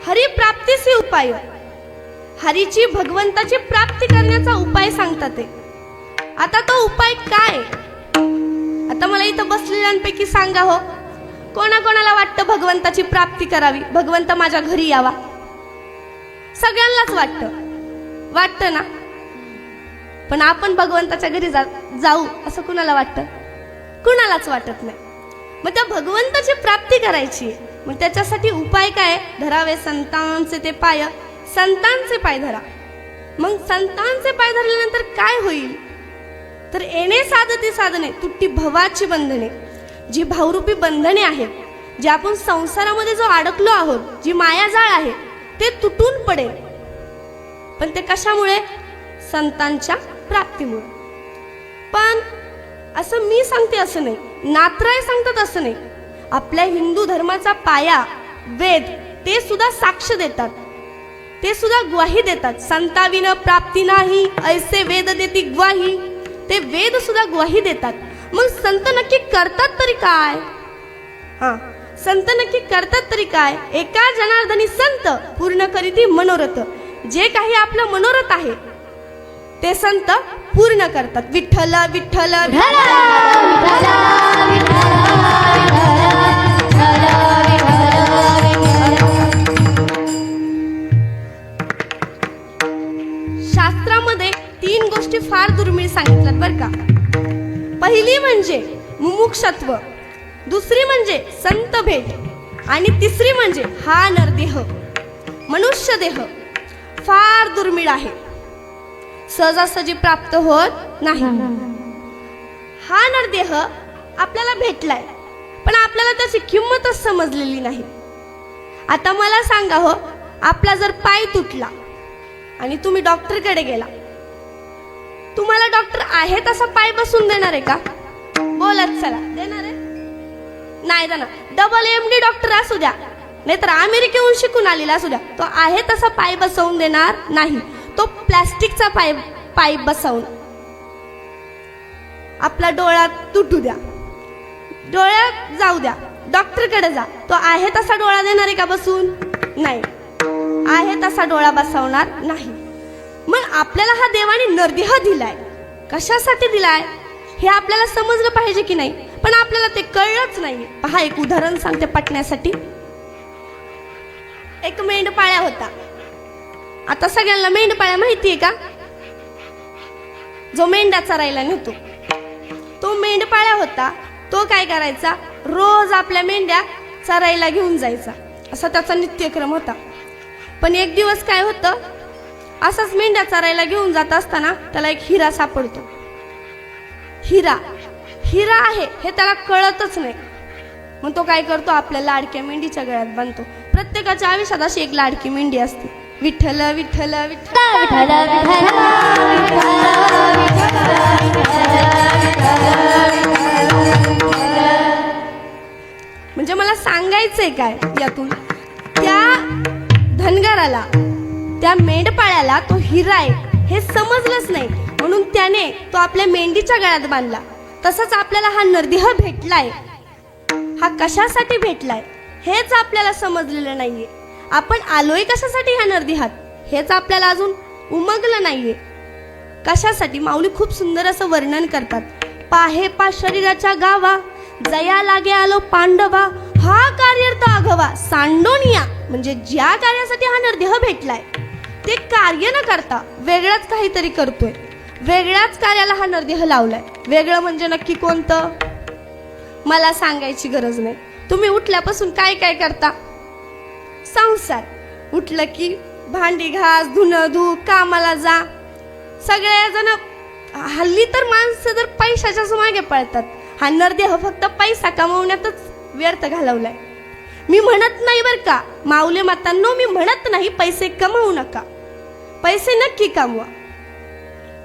हरिप्राप्तीचे उपाय, हरीची भगवंताची प्राप्ती करण्याचा उपाय सांगतात ते. आता तो उपाय काय? आता मला इथं बसलेल्यांपैकी सांगा हो, कोणाकोणाला वाटतं भगवंताची प्राप्ती करावी, भगवंत माझ्या घरी यावा? सगळ्यांनाच वाटतं ना. पण आपण भगवंताच्या घरी जाऊ असं कुणाला वाटतं? कुणालाच वाटत नाही. मग त्या भगवंताची प्राप्ती करायची, मग त्याच्यासाठी उपाय काय? धरावे संतांचे ते पाय, संतांचे पाय धरा. मग संतांचे पाय धरल्यानंतर काय होईल? तर येणे साधती साधने, तुटी भवाची बंधने. जी भावरूपी बंधने आहेत, जे आपण संसारामध्ये जो अडकलो आहोत, जी मायाजाळ आहे, ते तुटून पडेल. पण ते कशामुळे? संतांच्या प्राप्तीमुळे. पण असं मी सांगते असं नाही, नाथराय सांगतात असं नाही. आपल्या हिंदू धर्माचा पाया वेद, ते सुद्धा साक्ष देतात, ते सुद्धा ग्वाही देतात. संताविन प्राप्ती नाही ऐसे वेद देती ग्वाही. ते वेद सुद्धा ग्वाही देतात. मग संत नक्की करतात तरी काय? संत नक्की करतात तरी काय? एका जनार्दनी संत पूर्ण करीती मनोरथ. जे काही आपलं मनोरथ आहे ते संत पूर्ण करतात. विठ्ठल विठ्ठल शास्त्रामध्ये 3 गोष्टी फार दुर्मिळ सांगितल्यात बरं का. पहिली म्हणजे मुमुक्षत्व, दुसरी म्हणजे संत भेट, आणि तिसरी म्हणजे हा नरदेह, मनुष्य देह फार दुर्मिळ आहे, सहजासहजी प्राप्त होत नाही. हा नरदेह आपल्याला भेटलाय, पण आपल्याला त्याची किंमतच समजलेली नाही. आता मला सांगा हो, आपला जर पाय तुटला आणि तुम्ही डॉक्टरकडे गेला, तुम्हाला डॉक्टर आहे तसा पाय बसून देणार आहे का? बोलत चला, देणार आहे? नाही देणार. डबल MD डॉक्टर असू द्या, नाहीतर अमेरिकेहून शिकून आलेला असू द्या, तो आहे तसा पाय बसवून देणार नाही. तो प्लास्टिकचा पाईप बसवून. आपला डोळा तुटू द्या, डोळ्यात जाऊ द्या, डॉक्टरकडे जा, तो आहे तसा डोळा देणार आहे का बसून? नाही, आहे तसा डोळा बसवणार नाही. मग आपल्याला हा देवाने नरदेह दिलाय, कशासाठी दिलाय हे आपल्याला समजलं पाहिजे की नाही? पण आपल्याला ते कळलंच नाही. पहा, एक उदाहरण सांगते पटण्यासाठी. एक मेंढपाळ्या होता. आता सगळ्यांना मेंढपाळ्या माहितीये का? जो मेंढ्या चरायला नेतो, तो मेंढपाळ्या होता. तो काय करायचा? रोज आपल्या मेंढ्या चरायला घेऊन जायचा, असा त्याचा नित्यक्रम होता. पण एक दिवस काय होतं, असाच मेंढ्या चरायला घेऊन जात असताना त्याला एक हिरा सापडतो. हिरा आहे हे त्याला कळतच नाही. मग तो काय करतो? आपल्या लाडक्या मेंढीच्या गळ्यात बांधतो. प्रत्येकाच्या आयुष्यात अशी एक लाडकी मेंढी असते. विठ्ठल विठ्ठल विठ्ठल म्हणजे मला सांगायचंय काय यातून? त्या धनगराला, त्या मेंढपाळ्याला तो हिरा आहे हे समजलंच नाही, म्हणून त्याने तो आपल्या मेंढीच्या गळ्यात बांधला. तसंच आपल्याला हा नरदेह भेटलाय, हा कशासाठी भेटलाय हेच आपल्याला समजलेलं नाहीये. आपण आलोय कशासाठी ह्या नरदेहात हेच आपल्याला अजून उमगलं नाहीये. कशासाठी? माऊली खूप सुंदर असं वर्णन करतात. पाहे पा शरीराच्या गावा, जया लागे आलो पांडवा, हा कार्यर्थ आघवा सांडोनिया. म्हणजे ज्या कार्यासाठी हा नरदेह भेटलाय ते कार्य न करता वेगळंच काहीतरी करतोय, वेगळ्याच कार्याला हा नरदेह लावलाय. वेगळं म्हणजे नक्की कोणतं? मला सांगायची गरज नाही. तुम्ही उठल्यापासून काय काय करता? संसार. उठलं की भांडी घास, धुणं धू, कामाला जा. सगळेजण हल्ली तर माणसं जर पैशाच्याच मागे पळतात. हा नरदेह फक्त पैसा कमवण्यातच व्यर्थ घालवलाय. मी म्हणत नाही बरं का माऊली मातांनो, मी म्हणत नाही पैसे कमवू नका, पैसे नक्की कमवा,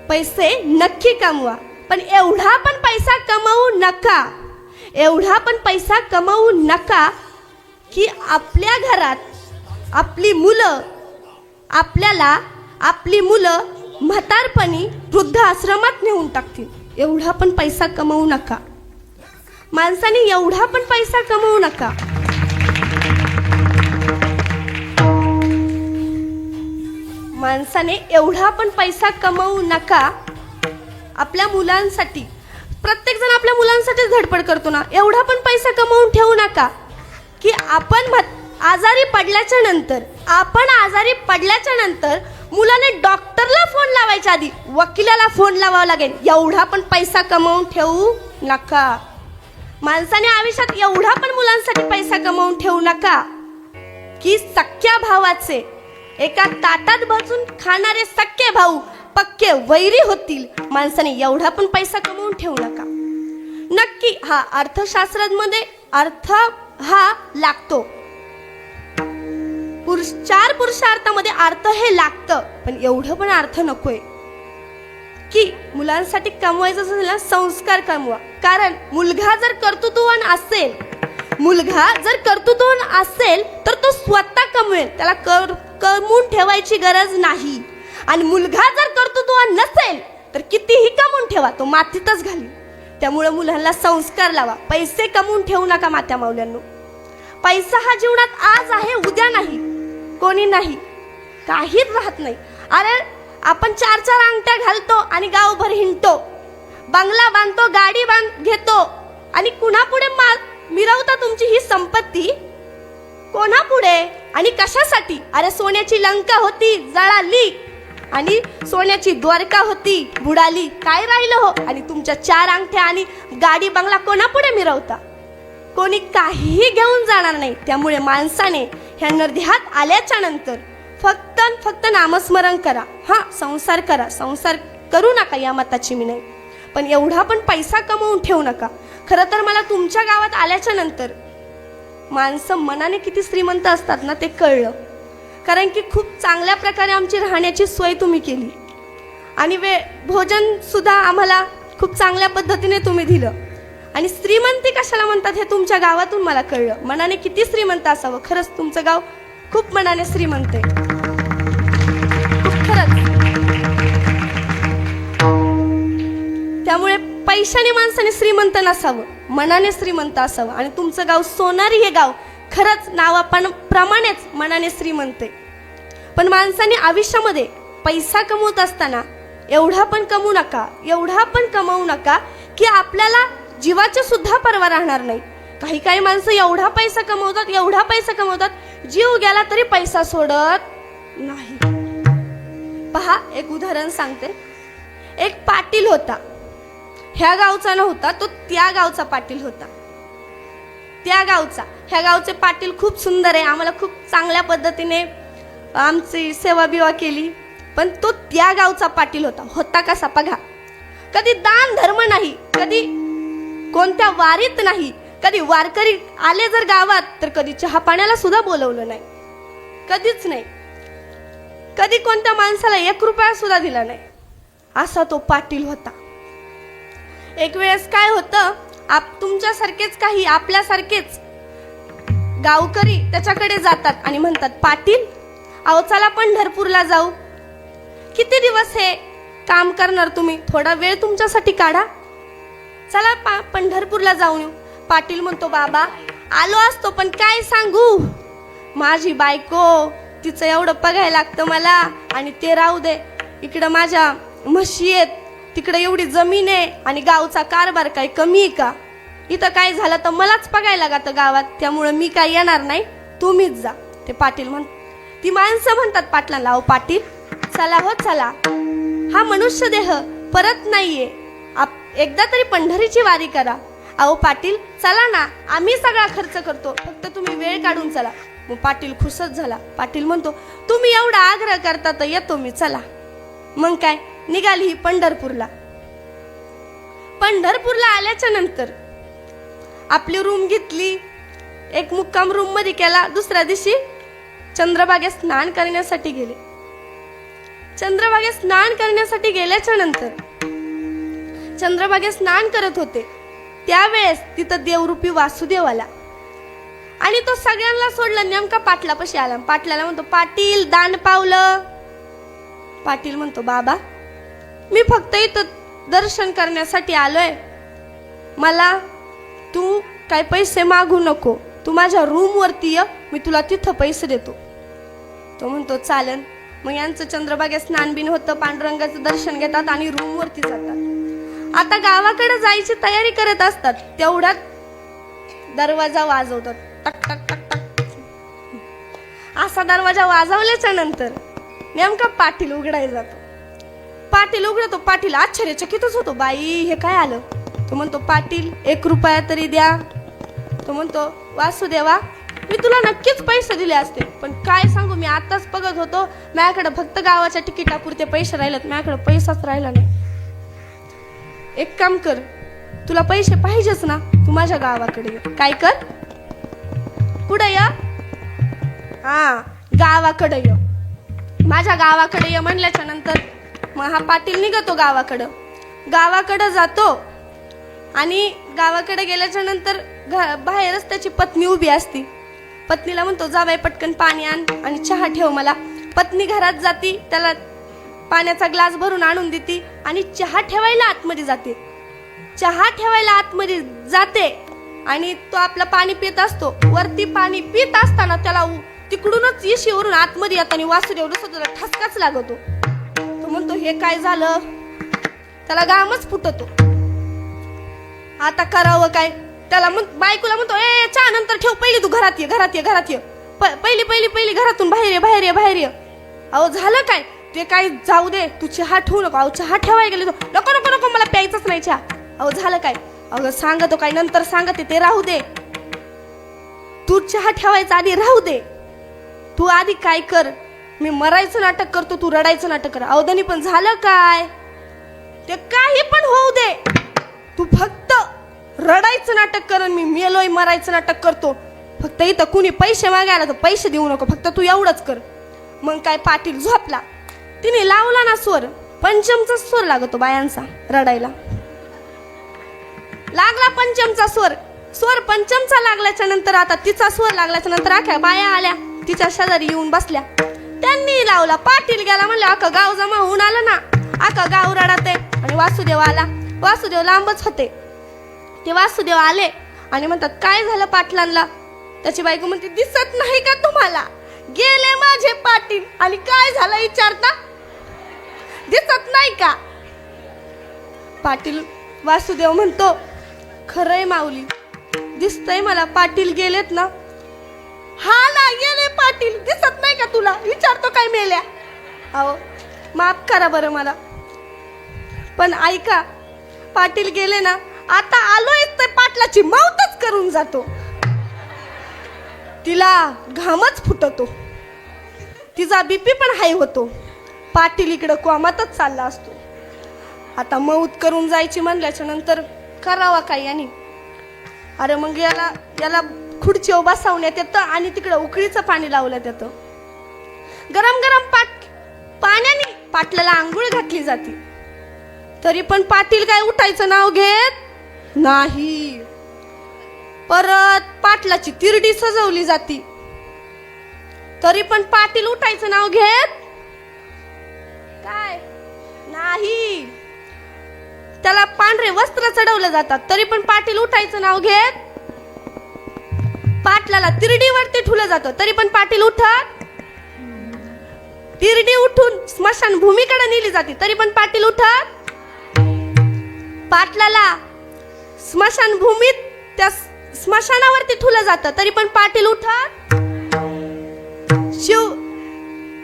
पैसे नक्की कमवा, पण एवढा पण पैसा कमवू नका, एवढा पण पैसा कमवू नका की आपल्या घरात आपली मुलं म्हातारपणी वृद्ध आश्रमात नेऊन टाकतील. एवढा पण पैसा कमवू नका. माणसाने एवढा पण पैसा कमवू नका. माणसाने एवढा पण पैसा कमवू नका आपल्या मुलांसाठी. प्रत्येक जण आपल्या मुलांसाठी धडपड करतो ना. एवढा पण पैसा कमवून ठेवू नका की आपण आजारी पडल्याच्या नंतर मुलाने डॉक्टरला फोन लावायच्या आधी वकिलाला फोन लावावा लागेल. एवढा पण पैसा कमवून ठेवू नका. माणसाने आयुष्यात एवढा पण मुलांसाठी पैसा कमवून ठेवू नका की सख्या भावाचे एका ताटात बसून खाणारे सख्खे भाऊ पक्के वैरी होतील. माणसाने एवढा पण पैसा कमवून ठेवू नका. नक्की हा अर्थशास्त्रामध्ये अर्थ हा लागतो. 4 पुरुषार्थामध्ये अर्थ हे लागतं, पण एवढं पण अर्थ नकोय की मुलांसाठी कमवायचं असेल ना संस्कार कमवा. कारण मुलगा जर कर्तृत्ववान असेल तर तो स्वतः कमवेल, त्याला कमवून ठेवायची गरज नाही. आणि मुलगा जर कर्तृत्ववान नसेल तर कितीही कमवून ठेवा तो मातीतच घालील. त्यामुळे मुलांना संस्कार लावा. पैसे कमवून ठेवू नका मात्या माऊल्यांनो. पैसा हा जीवनात आज आहे उद्या नाही, कोणी नाही, काहीच राहत नाही. अरे आपण 4 अंगठ्या घालतो आणि गावभर हिंडतो, बंगला बांधतो, गाडी घेतो आणि कुणापुढे मिरवता तुमची ही संपत्ती? कोणापुढे आणि कशासाठी? अरे सोन्याची लंका होती, जळाली, आणि सोन्याची द्वारका होती, बुडाली, काय राहिलं हो? आणि तुमच्या 4 अंगठ्या आणि गाडी बंगला कोणापुढे मिरवता? कोणी काहीही घेऊन जाणार नाही. त्यामुळे माणसाने ह्या नरदेहात आल्याच्या नंतर फक्त नामस्मरण करा. हा संसार करा, संसार करू नका या मताची मी नाही, पण एवढा पण पैसा कमवून ठेवू नका. खरं तर मला तुमच्या गावात आल्याच्या नंतर माणसं मनाने किती श्रीमंत असतात ना ते कळलं. कारण की खूप चांगल्या प्रकारे आमची राहण्याची सोय तुम्ही केली आणि भोजन सुद्धा आम्हाला खूप चांगल्या पद्धतीने तुम्ही दिलं. आणि श्रीमंती कशाला म्हणतात हे तुमच्या गावातून मला कळलं. मनाने किती श्रीमंत असावं. खरंच तुमचं गाव खूप मनाने श्रीमंत आहे, खूप खरंच. त्यामुळे पैशाने माणसाने श्रीमंत नसावं, मनाने श्रीमंत असावं. आणि तुमचं गाव सोनारी हे गाव खरंच नावाप्रमाणेच मनाने श्रीमंत आहे. पण माणसाने आयुष्यामध्ये पैसा कमवत असताना एवढा पण कमवू नका की आपल्याला जीवाची सुद्धा पर्वा राहणार नाही. काही माणसं एवढा पैसा कमवतात, जीव गेला तरी पैसा सोडत नाही. पहा, एक उदाहरण सांगते. एक पाटील होता, ह्या गावचा नव्हता, तो त्या गावचा पाटील होता. ह्या गावचे पाटील खूप सुंदर आहे, आम्हाला खूप चांगल्या पद्धतीने आमची सेवा बिवा केली. पण तो त्या गावचा पाटील होता कसा बघा. कधी दान धर्म नाही, कधी कोणत्या वारीत नाही, कधी वारकरी आले जर गावात तर कधी चहा पाण्याला सुद्धा बोलवलं नाही, कधीच नाही. कधी कोणत्या माणसाला 1 रुपया सुद्धा दिला नाही, असा तो पाटील होता. एक वेळेस काय होतं, तुमच्यासारखेच काही आपल्यासारखेच गावकरी त्याच्याकडे जातात आणि म्हणतात, पाटील अहो चला पंढरपूरला जाऊ. किती दिवस हे काम करणार तुम्ही, थोडा वेळ तुमच्यासाठी काढा, चला पंढरपूरला जाऊन येऊ. पाटील म्हणतो, बाबा आलो असतो पण काय सांगू, माझी बायको, तिचं एवढं बघायला लागतं मला, आणि ते राहू दे, इकडं माझ्या म्हशी आहेत, तिकडे एवढी जमीन आहे, आणि गावचा कारभार काय कमी आहे का? इथं काय झालं तर मलाच बघायला लागतं गावात, त्यामुळे मी काय येणार नाही, तुम्हीच जा. ते पाटील ती माणसं म्हणतात पाटलांना, अहो पाटील चला हो चला, हा मनुष्य देह परत नाहीये, एकदा तरी पंढरीची वारी करा. अहो पाटील चला ना, आम्ही सगळा खर्च करतो, फक्त तुम्ही वेळ काढून चला. मग पाटील खुशच झाला. पाटील म्हणतो, तुम्ही एवढा आग्रह करता तर येतो मी, चला. मग काय निघाली ही पंढरपूरला. आल्याच्या नंतर आपली रूम घेतली, एक मुक्काम रूम मध्ये केला. दुसऱ्या दिवशी चंद्रभागेत स्नान करण्यासाठी गेले. चंद्रभागेत स्नान करण्यासाठी गेल्याच्या नंतर चंद्रभागेत स्नान करत होते, त्यावेळेस तिथं देवरूपी वासुदेव आला आणि तो सगळ्यांना सोडला, नेमका पाटलापाशी आला. पाटलाला म्हणतो, पाटील दान पावलं. पाटील म्हणतो, बाबा मी फक्त इथं दर्शन करण्यासाठी आलोय, मला तू काय पैसे मागू नको, तू माझ्या रूम वरती ये, मी तुला तिथं पैसे देतो. तो म्हणतो, चालन. मग यांचं चंद्रभागेत स्नान बिन होतं, पांडुरंगाचं दर्शन घेतात आणि रूम वरती जातात. आता गावाकडे जायची तयारी करत असतात, तेवढ्यात दरवाजा वाजवतात, टक टक टक टक. असा दरवाजा वाजवल्याच्या नंतर नेमका पाटील उघडायला जातो. पाटील उघडतो, पाटील आश्चर्यचकितच होतो, बाई हे काय आलं. तो म्हणतो, पाटील 1 रुपया तरी द्या. तो म्हणतो, वासुदेवा मी तुला नक्कीच पैसे दिले असते, पण काय सांगू, मी आताच बघत होतो माझ्याकडे फक्त गावाच्या तिकिटापुरते पैसे राहिलेत, माझ्याकडे पैसाच राहिला नाही. एक काम कर, तुला पैसे पाहिजेच ना, तू माझ्या गावाकडे ये. काय कर, पुढे ये, हा गावाकडे ये, माझ्या गावाकडे ये म्हणल्याच्या नंतर मग हा पाटील निघतो गावाकडं जातो. आणि गावाकडे गेल्याच्या नंतर बाहेरच त्याची पत्नी उभी असती. पत्नीला म्हणतो, जा बाई पटकन पाणी आण आणि चहा ठेव मला. पत्नी घरात जाती, त्याला पाण्याचा ग्लास भरून आणून देते आणि चहा ठेवायला आतमध्ये जाते. आणि तो आपलं पाणी पित असतो. वरती पाणी पित असताना त्याला तिकडूनच येशीवरून आतमध्ये येताना वासुदेव त्याला ठसकाच लागतो. तो म्हणतो, हे काय झालं, त्याला गामच फुटतो. आता करावं काय, त्याला बायकोला म्हणतो, ए चहा नंतर ठेव, पहिली तू घरात ये. पहिली घरातून बाहेर ये. अहो झालं काय, ते काय जाऊ दे, तू चहा ठेवू नको. अहो चहा ठेवायला गेले, तो नको मला प्यायचंच नाही चहा. अहो झालं काय, अगं सांगतो काय, नंतर सांगते, ते राहू दे, तू चहा ठेवायचा आधी राहू दे. तू आधी काय कर, मी मरायचं नाटक करतो, तू रडायचं नाटक कर. अवधनी पण झालं काय, ते काही पण होऊ दे, तू फक्त रडायचं नाटक कर, मी मेलोय मरायचं नाटक करतो. फक्त इथं कुणी पैसे मागायला तर पैसे देऊ नको, फक्त तू एवढंच कर. मग काय पाटील झोपला. तिने लावला ना स्वर, पंचमचा स्वर लागतो बायांचा रडायला. लागला पंचमचा स्वर पंचमचा लागल्याच्या नंतर आता तिचा स्वर लागल्याच्या नंतर अख्या बाया आल्या, तिच्या शेजारी येऊन बसल्या. त्यांनी लावला. पाटील गेला, म्हणलं अख्खं गाव जमा होऊन आलं ना, अख्खं गाव रडत आहे. आणि वासुदेव आला. वासुदेव लांबच होते. ते वासुदेव आले आणि म्हणतात, काय झालं पाटलांना. त्याची बायको म्हणते, दिसत नाही का तुम्हाला, गेले माझे पाटील. आणि काय झालं विचारता, दिसत नाही का. पाटील वासुदेव म्हणतो, खरंय माऊली, दिसतंय मला, पाटील गेलेत ना. हा ना, गेले पाटील, दिसत नाही का तुला, विचारतो काय मेल्या. अहो माफ करा बरं मला, पण ऐका, पाटील गेले ना, आता आलोय तर पाटलाची मौतच करून जातो. तिला घामच फुटतो, तिचा बीपी पण हाय होतो. पाटील इकडं कोमातच चालला असतो. आता मौत करून जायची म्हणल्याच्या नंतर करावा काय याने. अरे मग याला खुर्चीवर बसवण्यात येतं आणि तिकडं उकळीचं पाणी लावण्यात येतं. गरम पाण्याने पाटलाला आंघोळ घातली जाते. तरी पण पाटील काय उठायचं नाव घेत नाही. परत पाटलाची तिरडी सजवली जाती, तरी पण पाटील उठायचं नाव घेत काय नाही. त्याला पांढरे वस्त्र चढवले जातात, तरी पण पाटील उठायचं नाव घेत. पाटलाला तिरडीवरती ठेवलं जातं, तरी पण पाटील उठत. तिरडी उठून स्मशान भूमीकडे नेली जाते, तरी पण पाटील उठत. पाटलाला स्मशान भूमीत त्या स्मशानावरती ठेवलं जातं, तरी पण पाटील उठत.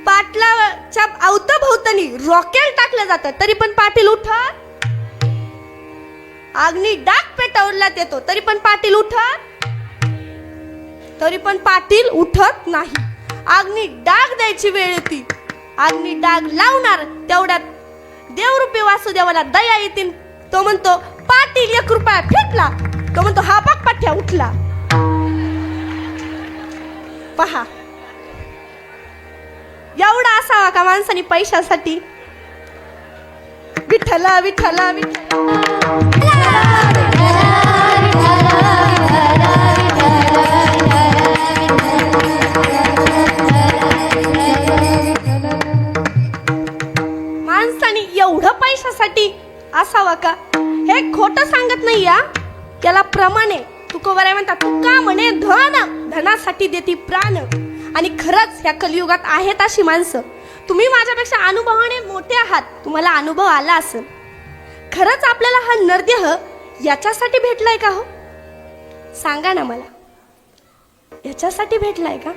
पाटलाच्या अवताभोवतानी रॉकेल टाकलं जातं, तरी पण पाटील उठत. अग्नी डाग पेटवण्यात येतो, तरी पण पाटील उठत. तरी पण पाटील उठत नाही. अग्नी डाग द्यायची वेळ येते, अग्नी डाग लावणार, तेवढ्यात देवरूपी वासुदेवाला दया येतील. तो म्हणतो, पाटील 1 रुपया फेकला. तो म्हणतो, हा बघ पाठ्या उठला. पहा, एवढा असावा का माणसाने पैशासाठी. विठ्ठला विठ्ठला माणसाने एवढं पैशासाठी असावा का. हे खोटं सांगत नाही या, त्याला प्रमाणे तुकोबराय म्हणतात, तू का म्हणे धनासाठी देती प्राण. आणि खरंच ह्या कलियुगात आहेत अशी माणसं. तुम्ही माझ्यापेक्षा अनुभवाने मोठे आहात, तुम्हाला अनुभव आला असेल. खरंच आपल्याला हा नरदेह याच्यासाठी भेटलाय का हो? सांगा ना मला, याच्यासाठी भेटलाय का?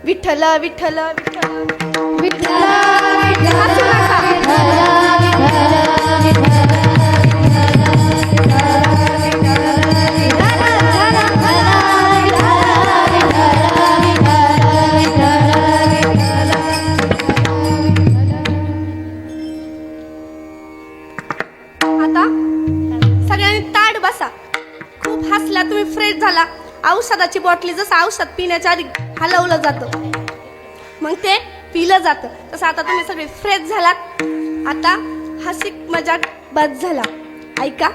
विठ्ठल विठ्ठल विठ्ठल विठ्ठल हसू नका. आता सगळ्यांनी ताट बसा. खूप हसला तुम्ही, फ्रेश झाला. औषधाची बॉटली जसं औषध पिण्याच्या आधी हलवलं जातं मग ते पिलं जातं, तसं आता तुम्ही सगळे फ्रेश झालात. आता हसी मजाक बस झाला. ऐका,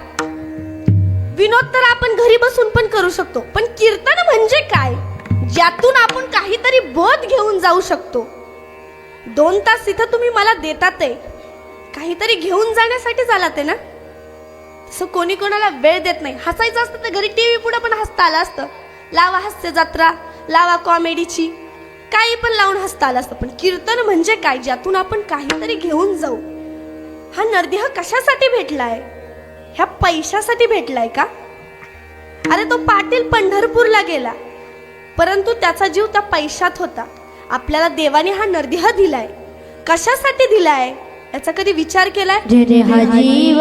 विनोद तर आपण घरी बसून पण करू शकतो, पण कीर्तन म्हणजे काय, ज्यातून आपण काहीतरी बोध घेऊन जाऊ शकतो. 2 तास इथं तुम्ही मला देतात आहे, काहीतरी घेऊन जाण्यासाठी झालात आहे ना. तसं कोणी कोणाला वेळ देत नाही. हसायचं असतं तर घरी टीव्ही पुढे पण हसता आलं असतं. लावा हास्य जत्रा, लावा कॉमेडीची, काही पण लावून हसता आलं असतं. पण कीर्तन म्हणजे काय, ज्यातून आपण काहीतरी घेऊन जाऊ. हा नरदेह कशासाठी भेटलाय? ह्या पैशासाठी भेटलाय का? अरे तो पाटील पंढरपूरला गेला, परंतु त्याचा जीव त्या पैशात होता. आपल्याला देवाने हा नरदेह दिलाय, कशासाठी दिलाय याचा कधी विचार केलाय? हा जीव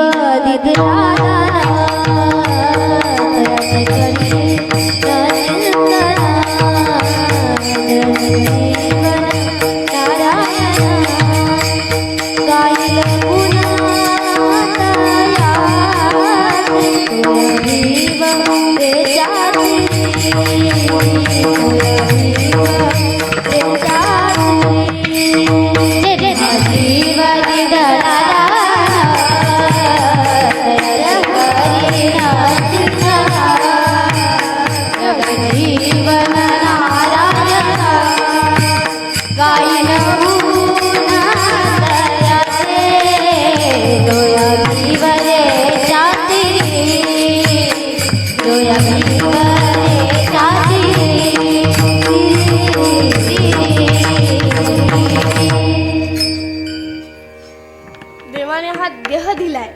देवाने हा देह दिलाय,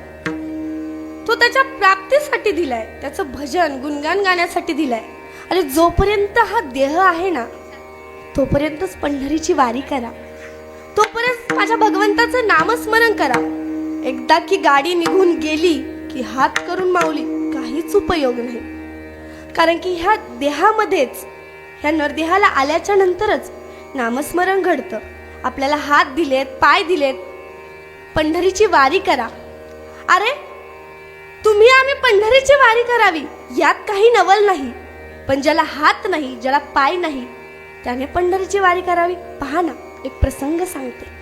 तो त्याच्या प्राप्तीसाठी दिलाय, त्याचं भजन गुणगान गाण्यासाठी दिलाय. अरे जोपर्यंत हा देह आहे ना, तोपर्यंतच पंढरीची वारी करा, तोपर्यंत माझ्या भगवंताचं नामस्मरण करा. एकदा की गाडी निघून गेली की हात करून माऊली काहीच उपयोग नाही. कारण की ह्या देहामध्येच, ह्या नरदेहाला आल्याच्या नंतरच नामस्मरण घडतं. आपल्याला हात दिलेत, पाय दिलेत, पंढरीची वारी करा. अरे तुम्ही आम्ही पंढरीची वारी करावी यात काही नवल नाही, पण ज्याला हात नाही, ज्याला पाय नाही, त्याने पंढरीची वारी करावी. पहा ना, एक प्रसंग सांगते.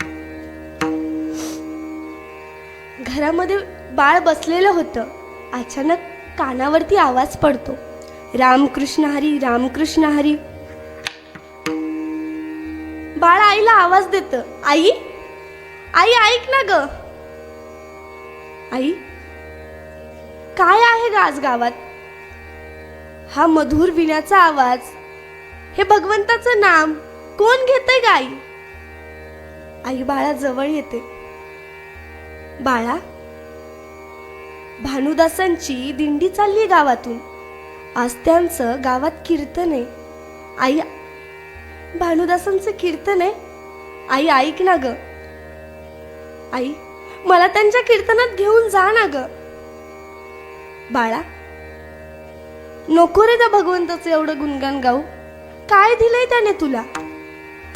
घरामध्ये बाळ बसलेलं होतं. अचानक कानावरती आवाज पडतो, रामकृष्ण हरी, रामकृष्ण हरी. बाळ आईला आवाज देतं, आई आई ऐक ना ग. आई, काय आहे ग आज गावात? हा मधुर विण्याचा आवाज, हे भगवंताचं नाम कोण घेतंय ग आई? आई बाळा जवळ येते. बाळा, भानुदासांची दिंडी चालली गावातून, आज त्यांचं गावात कीर्तन आहे. आई, भानुदासांचं कीर्तन आहे. आई ऐक ना ग. आई, मला त्यांच्या कीर्तनात घेऊन जा ना ग. बाळा, नको रे त्या भगवंताचं एवढं गुणगान गाऊ. काय दिलंय त्याने तुला?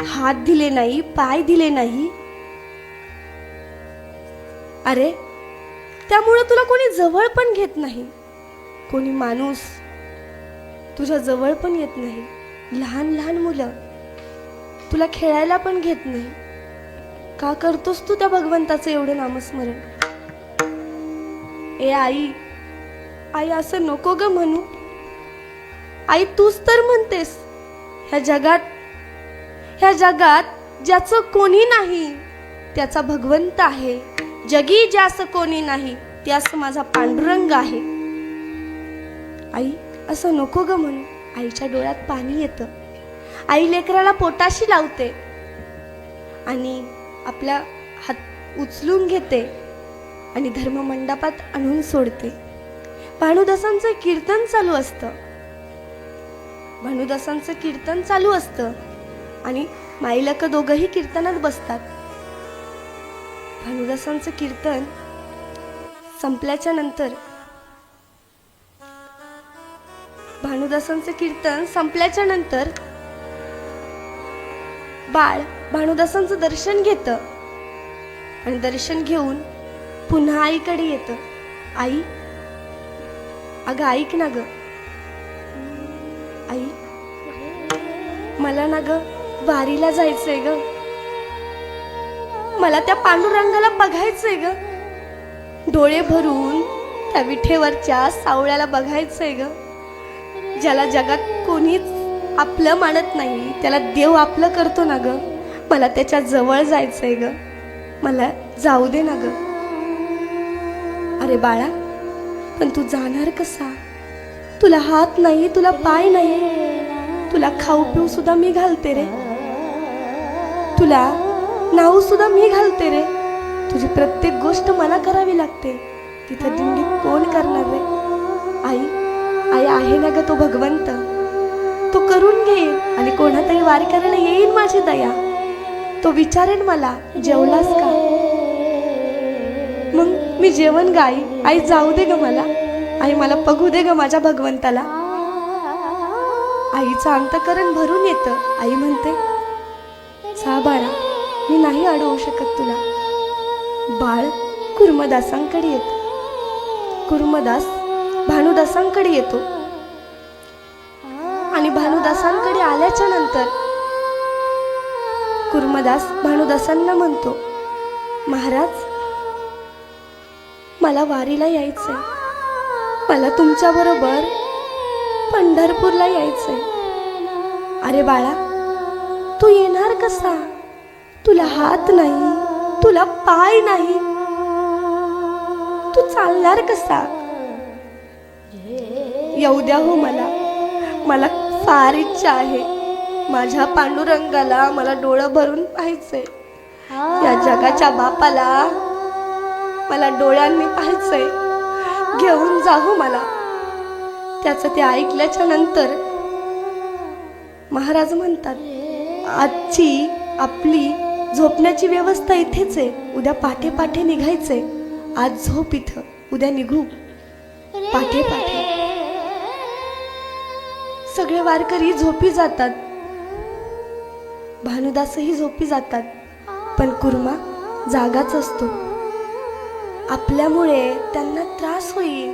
हात दिले नाही, पाय दिले नाही. अरे त्यामुळे तुला कोणी जवळ पण घेत नाही, कोणी माणूस तुझ्या जवळ पण येत नाही. लहान लहान मुलं तुला खेळायला पण घेत नाही. का करतोस तू त्या भगवंताचं एवढं नामस्मरण? ए आई, आई असं नको ग म्हणू. आई तूच तर म्हणतेस, ह्या जगात ज्याचं कोणी नाही त्याचा भगवंत आहे. जगी ज्याचं कोणी नाही त्यास माझा पांडुरंग आहे. आई असं नको ग म्हणू. आईच्या डोळ्यात पाणी येतं. आई लेकराला पोटाशी लावते आणि आपल्या हात उचलून घेते आणि धर्ममंडपात आणून सोडते. भानुदासांचं कीर्तन चालू असतं. भानुदासांचं कीर्तन चालू असतं आणि माईलक दोघंही कीर्तनात बसतात. भानुदासांचं कीर्तन संपल्याच्या नंतर बाळ भानुदासांचं दर्शन घेतं आणि दर्शन घेऊन पुन्हा आईकडे येतं. आई, अगं ऐक ना ग, आई मला ना ग वारीला जायचंय ग, मला त्या पांडुरंगाला बघायचंय ग, डोळे भरून त्या विठेवरच्या सावळ्याला बघायचंय ग, ज्याला जगात कोणीच आपलं मानत नाही, त्याला देव आपलं करतो ना ग, मला त्याच्या जवळ जायचंय ग, मला जाऊ दे ना ग. अरे बाळा, पण तू जाणार कसा? तुला हात नाही, तुला पाय नाही, तुला खाऊ पिऊ सुद्धा मी घालते रे, तुला नाव सुद्धा मी घालते रे, तुझी प्रत्येक गोष्ट मला करावी लागते, तिथं दिंडी कोण करणार रे? आई, आई आहे ना ग तो भगवंत, तो करून घेईल आणि कोणातरी वारी करायला येईल माझी दया, तो विचारेन मला जेवलास का, मग मी जेवण गाई. आई जाऊ दे ग मला, आई मला बघू दे ग माझ्या भगवंताला. आईचं अंतकरण भरून येतं. आई म्हणते, जा बाळा, मी नाही अडवू शकत तुला. बाळ कुर्मदासांकडे येतो. कुर्मदास भानुदासांकडे येतो आणि भानुदासांकडे आल्याच्या नंतर कुर्मदास भानुदासांना म्हणतो, महाराज मला वारीला यायचंय, मला तुमच्या बरोबर पंढरपूरला यायचंय. अरे बाळा, तू येणार कसा? तुला हात नाही, तुला पाय नाही, तू चालणार कसा? येऊ द्या हो मला फार इच्छा आहे, माझ्या पांडुरंगाला मला डोळं भरून पाहायचंय, या जगाच्या बापाला मला डोळ्यांनी पाहायचंय, घेऊन जाऊ मला. त्याचं ते ऐकल्याच्या नंतर महाराज म्हणतात, आजची आपली झोपण्याची व्यवस्था इथेच आहे, उद्या पाठे पाठे निघायचंय, आज झोप इथं, उद्या निघू पाठे पाठे. सगळे वारकरी झोपी जातात, भानुदासही झोपी जातात, पण कुर्मा जागाच असतो. आपल्यामुळे त्यांना त्रास होईल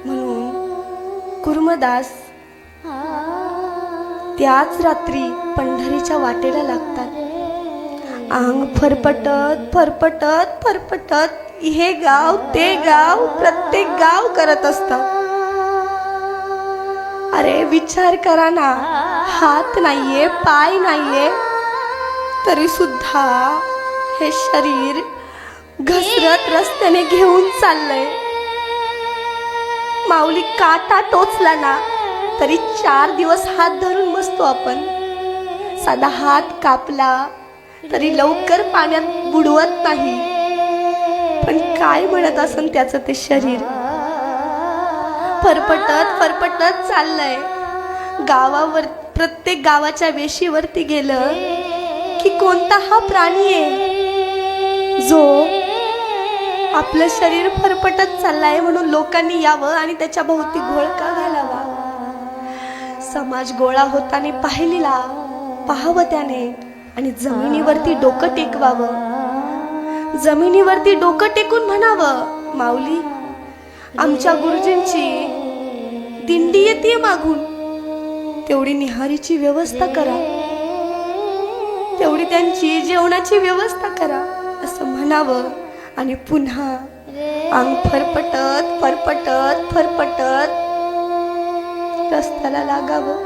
म्हणून कुर्मदास त्याच रात्री पंढरीच्या वाटेला लागतात. अंग फरफटत फरफटत फरफटत हे गाव ते गाव प्रत्येक गाव करत असतात. अरे विचार करा ना, हात नाहीये, पाय नाहीये, तरी सुद्धा हे शरीर घसरत रस्त्याने घेऊन चाललंय. माऊली काटा टोचला ना तरी 4 दिवस हात धरून बसतो आपण. साधा हात कापला तरी लवकर पाण्यात बुडवत नाही. पण काय म्हणत असन त्याचं ते शरीर, फरफटत फरफटत चाललंय. गावावर प्रत्येक गावाच्या वेशीवरती गेलं की कोणता हा प्राणी आहे जो आपलं शरीर फरफटत चाललाय म्हणून लोकांनी यावं आणि त्याच्या भोवती घोळका घालावा. समाज गोळा होताना पाहावं त्याने आणि जमिनीवरती डोकं टेकवावं. जमिनीवरती डोकं टेकून म्हणावं, माऊली आमच्या गुरुजींची दिंडी येते मागून, तेवढी निहारीची व्यवस्था करा, तेवढी त्यांची जेवणाची व्यवस्था करा, असं म्हणावं. आणि पुन्हा अंग फरफटत फरफटत फरफटत रस्त्याला लागावं.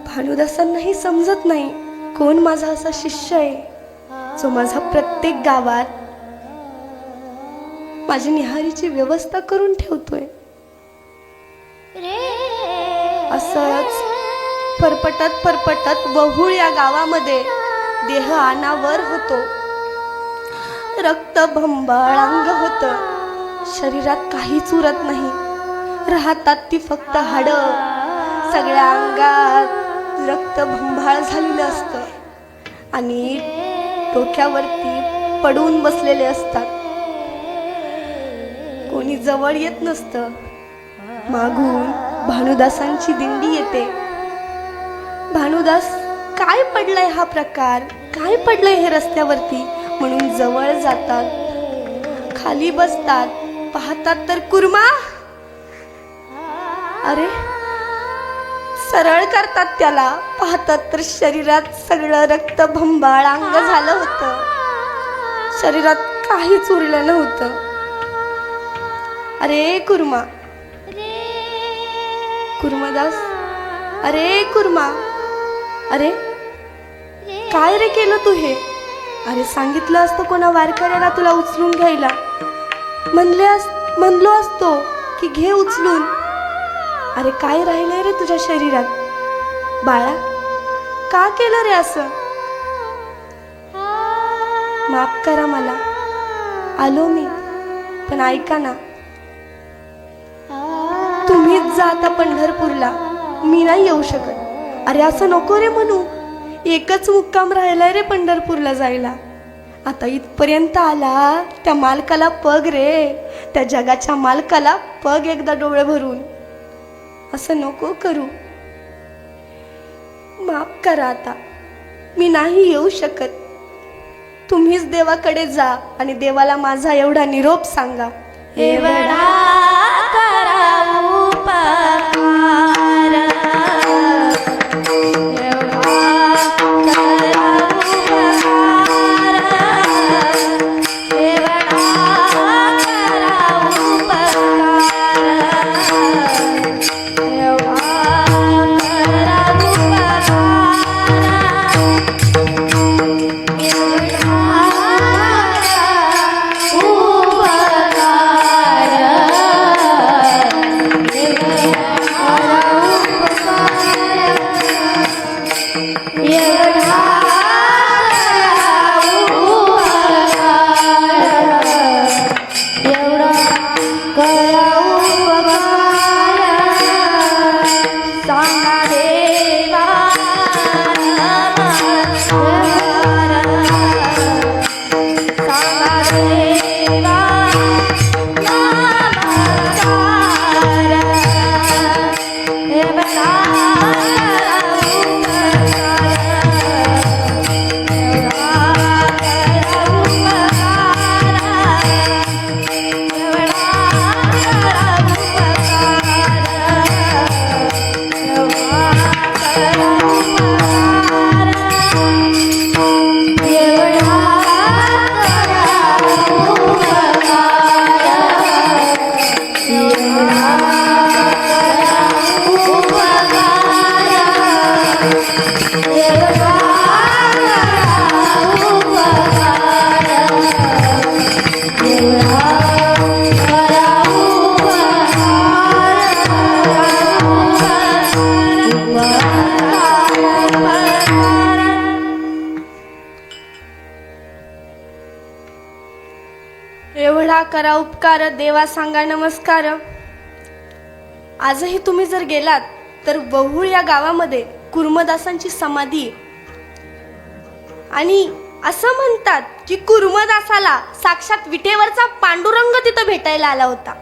भानुदासांनाही समजत नाही कोण माझा असा शिष्य आहे जो माझा प्रत्येक गावात माझी निहारीची व्यवस्था करून ठेवतोय. असंच फरफटत फरफटत वहुळ या गावामध्ये देह अनावर होतो. रक्त भंबाळांग होत. शरीरात काहीच उरत नाही. राहतात ती फक्त हाडं. सगळ्या अंगात रक्त भंबाळ झालेलं असतं आणि डोक्यावरती पडून बसलेले असतात. कोणी जवळ येत नसतं. मागून भानुदासांची दिंडी येते. भानुदास, काय पडलंय हा प्रकार, काय पडलंय हे रस्त्यावरती म्हणून जवळ जातात. खाली बसतात. पाहतात तर कुर्मा. अरे, सरळ करतात त्याला. पाहतात तर शरीरात सगळं रक्त भंबाळ अंग झालं होतं. शरीरात काहीच उरलं नव्हतं. अरे कुर्मा, कुर्मदास, अरे कुर्मा, अरे काय रे केलं तू हे? अरे सांगितलं असतं कोणा वारकऱ्याला तुला उचलून घ्यायला. म्हणलो असतो की घे उचलून. अरे काय राहिलंय रे तुझ्या शरीरात? बाळा, का केलं रे असं? माफ करा मला, आलो मी, पण ऐका ना, तुम्हीच जा आता पंढरपूरला, मी नाही येऊ शकत. अरे असं नको रे म्हणू. एकच मुक्काम राहिलाय रे पंढरपूरला जायला. आता इथपर्यंत आला, त्या मालकाला पग रे, त्या जगाच्या मालकाला पग एकदा डोळे भरून. असं नको करू. माफ करा आता, मी नाही येऊ शकत. तुम्हीच देवाकडे जा आणि देवाला माझा एवढा निरोप सांगा. एवढा करा उपकार, एवढा करा उपकार, देवा सांगा नमस्कार. आजही तुम्ही जर गेलात तर वहुळ या गावामध्ये कुर्मदासांची समाधी आहे. आणि असं म्हणतात की कुर्मदासाला साक्षात विटेवरचा पांडुरंग तिथं भेटायला आला होता.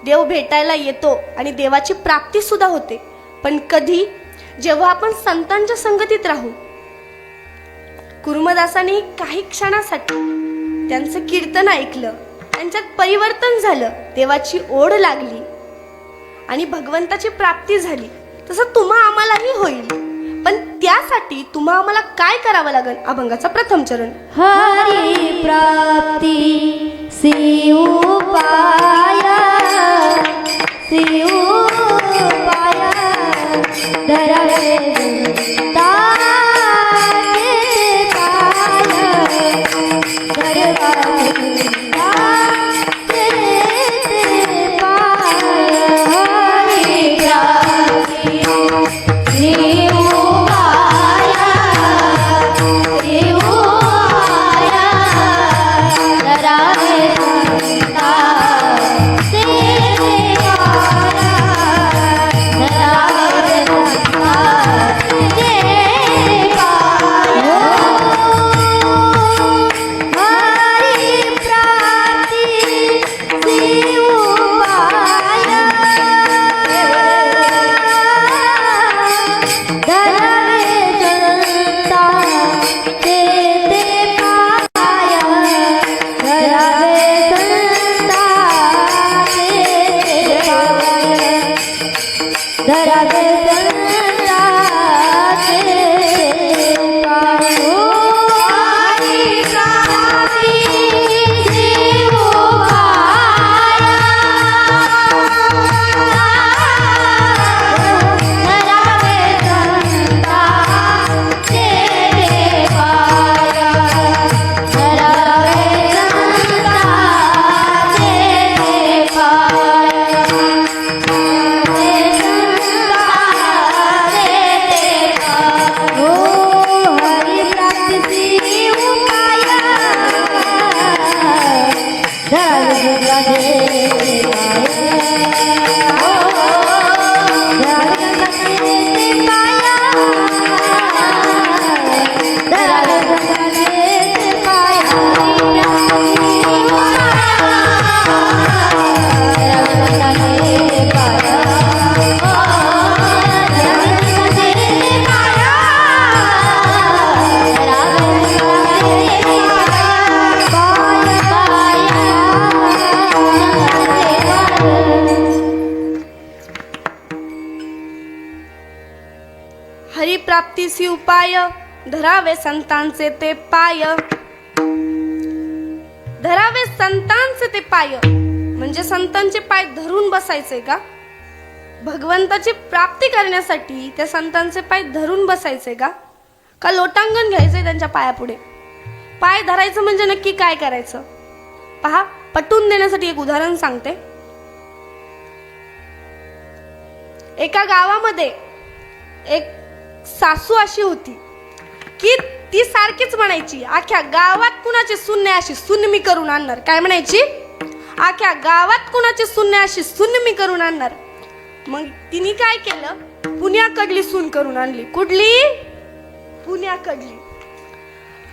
देव भेटायला येतो आणि देवाची प्राप्ती सुद्धा होते, पण कधी? जेव्हा आपण संतांच्या संगतीत राहू. कुर्मदासांनी काही क्षणासाठी त्यांचं कीर्तन ऐकलं, त्यांच्यात परिवर्तन झालं, देवाची ओढ लागली आणि भगवंताची प्राप्ती झाली. तसं तुम्हा आम्हालाही होईल, पण त्यासाठी तुम्हा आम्हाला काय करावं लागेल? अभंगाचा प्रथम चरण. हरी प्राप्ती सी उपाय, सी उपाय धरावे Yeah. हरिप्राप्तीसी उपाय धरावे संतांचे ते पाय. धरावे संतांचे ते पाय म्हणजे संतांचे पाय धरून बसायचे का? भगवंताची प्राप्ती करण्यासाठी त्या संतांचे पाय धरून बसायचे का? का लोटांगण घ्यायचंय त्यांच्या पायापुढे? पाय धरायचं म्हणजे नक्की काय करायचं पहा. पटवून देण्यासाठी एक उदाहरण सांगते. एका गावामध्ये एक सासू अशी होती की ती सारखीच म्हणायची, आख्या गावात कुणाची सून नाही अशी सून मी करून आणणार. काय म्हणायची? आख्या गावात कुणाची सून नाही अशी सून मी करून आणणार. मग तिने काय केलं? पुण्याकडली सून करून आणली. कुठली? पुण्याकडली.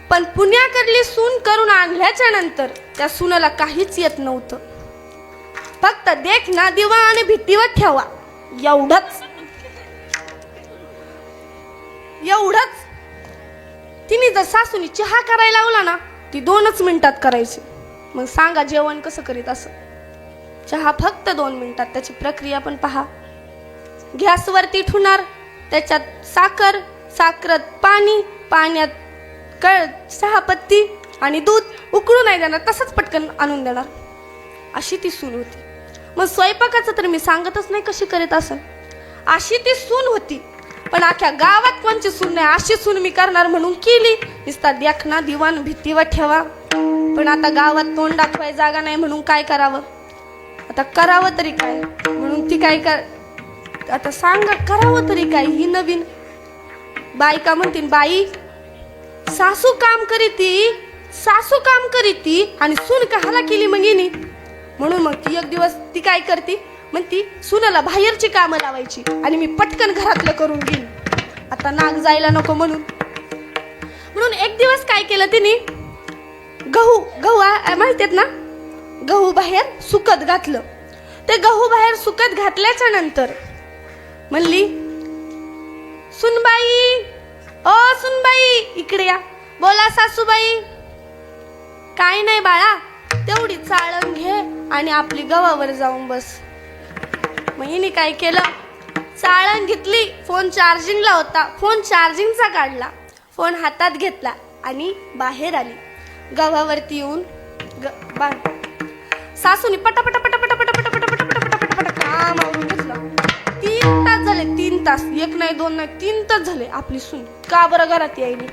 पण पुण्याकडली सून करून आणल्याच्या नंतर त्या सुनाला काहीच येत नव्हतं. फक्त देख ना दिवा आणि भीतीवर ठेवा एवढंच. तिने जर सासूनी चहा करायला लावला ना ती 2च मिनिटात करायची. मग सांगा जेवण कसं करीत असं? चहा फक्त 2 मिनिटात. त्याची प्रक्रिया पण पहा. गॅसवरती ठेवणार, त्याच्यात साखर, साखरात पाणी, पाण्यात चहापत्ती आणि दूध. उकळू नाही देणार, तसंच पटकन आणून देणार. अशी ती सून होती. मग स्वयंपाकाचं तर मी सांगतच नाही कशी करीत असं. अशी ती सून होती. पण अख्ख्या गावात कोणची सून नाही अशी सून मी करणार म्हणून केली. नुसता देखना दिवाण भीतीवर ठेवा. पण आता गावात तोंड दाखवाय जागा नाही म्हणून काय करावं? आता करावं तरी काय म्हणून ती काय आता सांगा करावं तरी काय? ही नवीन बायका म्हणतील, बाई सासू काम करीती आणि सून कहाला केली मग येणे. म्हणून मग ती एक दिवस ती काय करते, मग ती सुनाला बाहेरची कामं लावायची आणि मी पटकन घरातलं करून घेईन. आता नाग जायला नको म्हणून एक दिवस काय केलं तिने, गहू माहितीत ना, गहू बाहेर सुकत घातलं. ते गहू बाहेर सुकत घातल्याच्या नंतर म्हणली, सुनबाई, ओ सुनबाई इकडे या. बोला सासूबाई. काय नाही बाळा, तेवढी चाळण घे आणि आपली गव्हावर जाऊन बस. मग हिने काय केलं, चाळण घेतली. फोन चार्जिंगला होता, फोन चार्जिंगचा काढला, फोन हातात घेतला आणि बाहेर आली. गव्हावरती येऊन सासूनी पटापटा पटापटा पटापटा पटापटा पटापटा पटापटा काम आवरून घेतलं. 3 तास झाले, 3 तास. 1 नाही 2 नाही 3 तास झाले. आपली सून का बरं घरात यायली?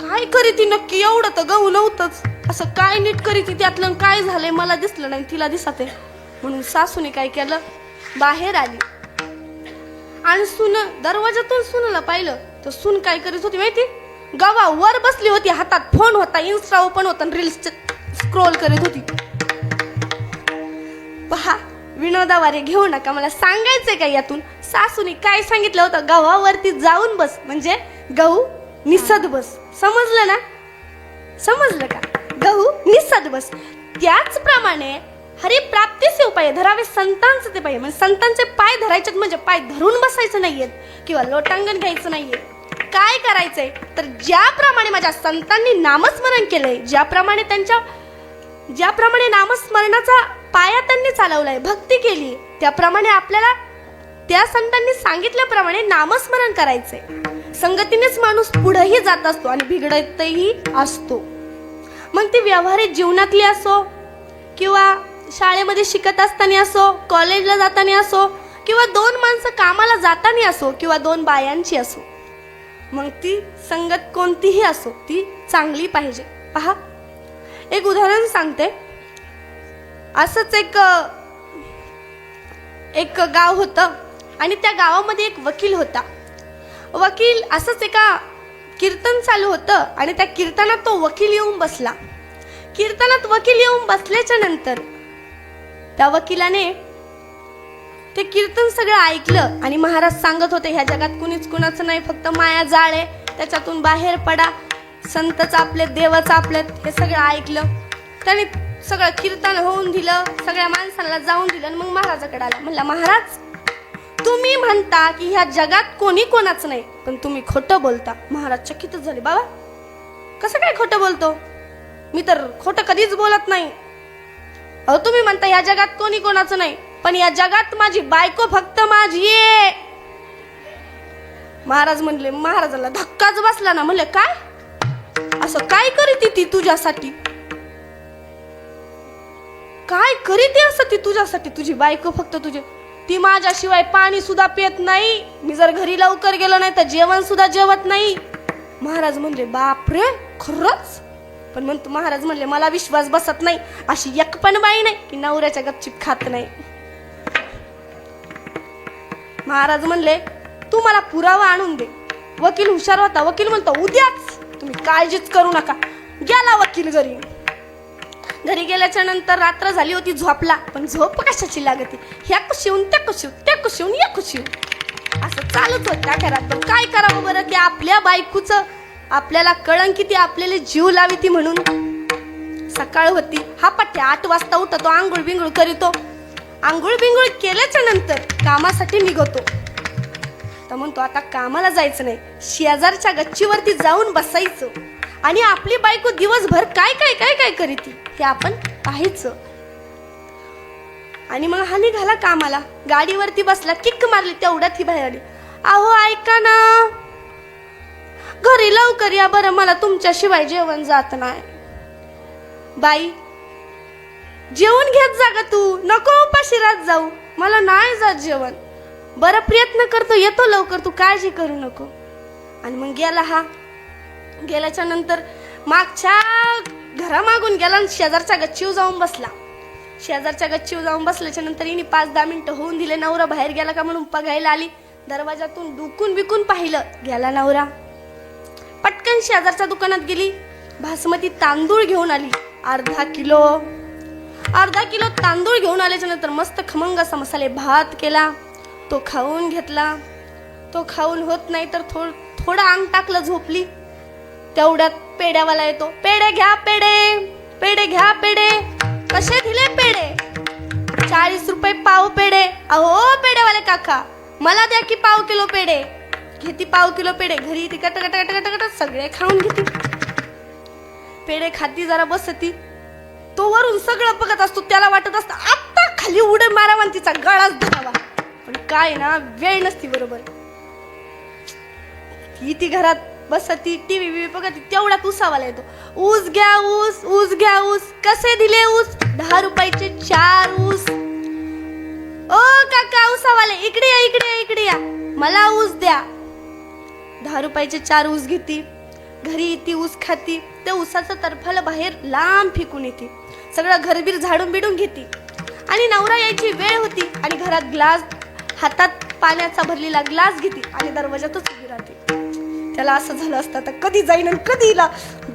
काय करीती नक्की? एवढं तर गहू नव्हतंच. असं काय नीट करीती? त्यातलं काय झालंय मला दिसलं नाही, तिला दिसत आहे. म्हणून सासूने काय केलं, बाहेर आली आणि सून दरवाजातून सुनाला पाहिलं तर सून काय करीत होती माहिती? गव्हावर बसली होती, हातात फोन होता, इन्स्टा ओपन होता, रील्स स्क्रोल करीत होती. पहा, विनोदावारे घेऊ नका, मला सांगायचंय का यातून? सासूने काय सांगितलं होतं, गव्हावरती जाऊन बस म्हणजे गहू निसत बस. समजलं ना? समजलं का? गहू निसत बस. त्याचप्रमाणे हरिप्राप्तीचे उपाय धरावे संतांचे ते पाय. म्हणजे संतांचे पाय धरायचे म्हणजे पाय धरून बसायचं नाहीयेत किंवा लोटांगण घ्यायचं नाहीये. काय करायचंय तर ज्याप्रमाणे माझ्या संतांनी नामस्मरण केलंय, ज्याप्रमाणे नामस्मरणाचा पाया त्यांनी चालवलाय, भक्ती केली, त्याप्रमाणे आपल्याला त्या संतांनी सांगितल्याप्रमाणे नामस्मरण करायचंय. संगतीनेच माणूस पुढेही जात असतो आणि बिघडतही असतो. मग ती व्यावहारिक जीवनातली असो किंवा शाळेमध्ये शिकत असताना असो, कॉलेजला जाताना असो किंवा 2 माणसं कामाला जाताना असो किंवा 2 बायांची असो, मग ती संगत कोणतीही असो ती चांगली पाहिजे. पहा, एक उदाहरण सांगते. असंच एक गाव होतं आणि त्या गावामध्ये एक वकील होता. वकील असंच एका कीर्तन चालू होतं आणि त्या कीर्तनात तो वकील येऊन बसला. कीर्तनात वकील येऊन बसल्याच्या नंतर त्या वकिलाने ते कीर्तन सगळं ऐकलं आणि महाराज सांगत होते, ह्या जगात कुणीच कुणाचं नाही, फक्त माया जाळ आहे, त्याच्यातून बाहेर पडा, संतच आपले, देवच आपले. हे सगळं ऐकलं त्याने. सगळं कीर्तन होऊन दिलं, सगळ्या माणसांना जाऊन दिलं. मग महाराजाकडे आला, म्हणला, महाराज तुम्ही म्हणता की ह्या जगात कोणी कोणाचं नाही, पण तुम्ही खोटं बोलता. महाराज चकितच झाले. बाबा कसं काय खोटं बोलतो? मी तर खोटं कधीच बोलत नाही. अहो तुम्ही म्हणता ह्या जगात कोणी कोणाचं नाही, पण या जगात माझी बायको फक्त माझी आहे. महाराज म्हणले, महाराजाला धक्काच बसला ना. म्हणले काय असं काय करीती ती तुझ्यासाठी, काय करीती असं ती तुझ्यासाठी, तुझी बायको फक्त तुझे, ती माझ्याशिवाय पाणी सुद्धा पित नाही, मी जर घरी लवकर गेलो नाही तर जेवण सुद्धा जेवत नाही. महाराज म्हणले बापरे खरंच. पण म्हणतो महाराज म्हणले मला विश्वास बसत नाही, अशी एक पण बाई नाही की नवऱ्याच्या गपचीप खात नाही. महाराज म्हणले तू मला पुरावा आणून दे. वकील हुशार होता. वकील म्हणतो उद्याच, तुम्ही काळजीच करू नका. गेला वकील घरी. घरी गेल्याच्या नंतर रात्र झाली होती, झोपला. पण झोप कशाची लागते, ह्या कुशीहून त्या कुशीहून, त्या कुशीहून या कुशीहून असं चालूच होत त्या घरात. पण काय करावं बरं की आपल्या बायकोचं आपल्याला कळंन किती आपल्याला जीव लावी ती. म्हणून सकाळ होती. हा पट्ट्या 8 वाजता उठतो, आंघोळ बिंगुळ करीतो. आंघोळ बिंगुळ केल्याच्या नंतर कामासाठी निघतो. तर म्हणतो आता कामाला जायचं नाही, शेजारच्या गच्चीवरती जाऊन बसायचं आणि आपली बायको दिवसभर काय काय काय काय करीती हे आपण पाहायचं. आणि मग हा निघाला कामाला. गाडीवरती बसला, किक मारली, तेवढ्यात ही बाहेर आली. अहो ऐका ना, घरी लवकर या बरं, मला तुमच्याशिवाय जेवण जात नाही. बाई जेवण घेत जा ग तू, नको उपाशी राहत जाऊ, मला नाही जात जेवण. बरं प्रयत्न करतो, येतो लवकर, तू काळजी करू नको. आणि मग गेला हा. गेल्याच्या नंतर मागच्या घरामागून गेला आणि शेजारच्या गच्चीवर जाऊन बसला. शेजारच्या गच्चीवर जाऊन बसल्याच्या नंतर हिने 5-10 मिनिटं होऊन दिले. नवरा बाहेर गेला का म्हणून बघायला आली. दरवाजातून डुकून बिकून पाहिलं, गेला नवरा. पटकन शेजारच्या दुकानात गेली, बासमती तांदूळ घेऊन आली. अर्धा किलो तांदूळ घेऊन आल्याच्या नंतर मस्त खमंग असा मसाले भात केला. तो खाऊन घेतला. तो खाऊन होत नाही तर थोडं अंग टाकलं, झोपली. तेवढ्यात पेड्यावाला येतो. पेढे घ्या, पेढे घ्या, पेढे. कसे दिले पेढे? 40 रुपये पाव पेढे. अहो पेढेवाले काका, मला द्या की पाव किलो पेढे. घेती पाव किलो पेढे. घरी ती कट कट कट कट सगळे खाऊन घेती. पेढे खाती, जरा बसती. तो वरून सगळं बघत असतो. त्याला वाटत असतं आता खाली उड्या मारावा आणि तिचा गळाच धरावा. पण काय ना, वेळ नसती बरोबर. ती घरात बसती, टीव्ही बघत. तेवढ्यात उसावाला येतो. ऊस घ्या, ऊस घ्या, ऊस. कसे दिले ऊस? 10 रुपयाचे 4 ऊस. ओ काका उसावाले, इकडे या, इकडे या, इकडे या, मला ऊस द्या. 10 रुपयाचे 4 ऊस घेती. घरी येते, ऊस खाती. त्या ऊसाचं टरफल बाहेर लांब फेकून येते. सगळं घरबीर झाडून बिडून घेते. आणि नवरा यायची वेळ होती आणि घरात ग्लास, हातात पाण्याचा भरलेला ग्लास घेते आणि दरवाजातच उभी राहते. त्याला असं झालं असतं तर कधी जाईन आणि कधी हिला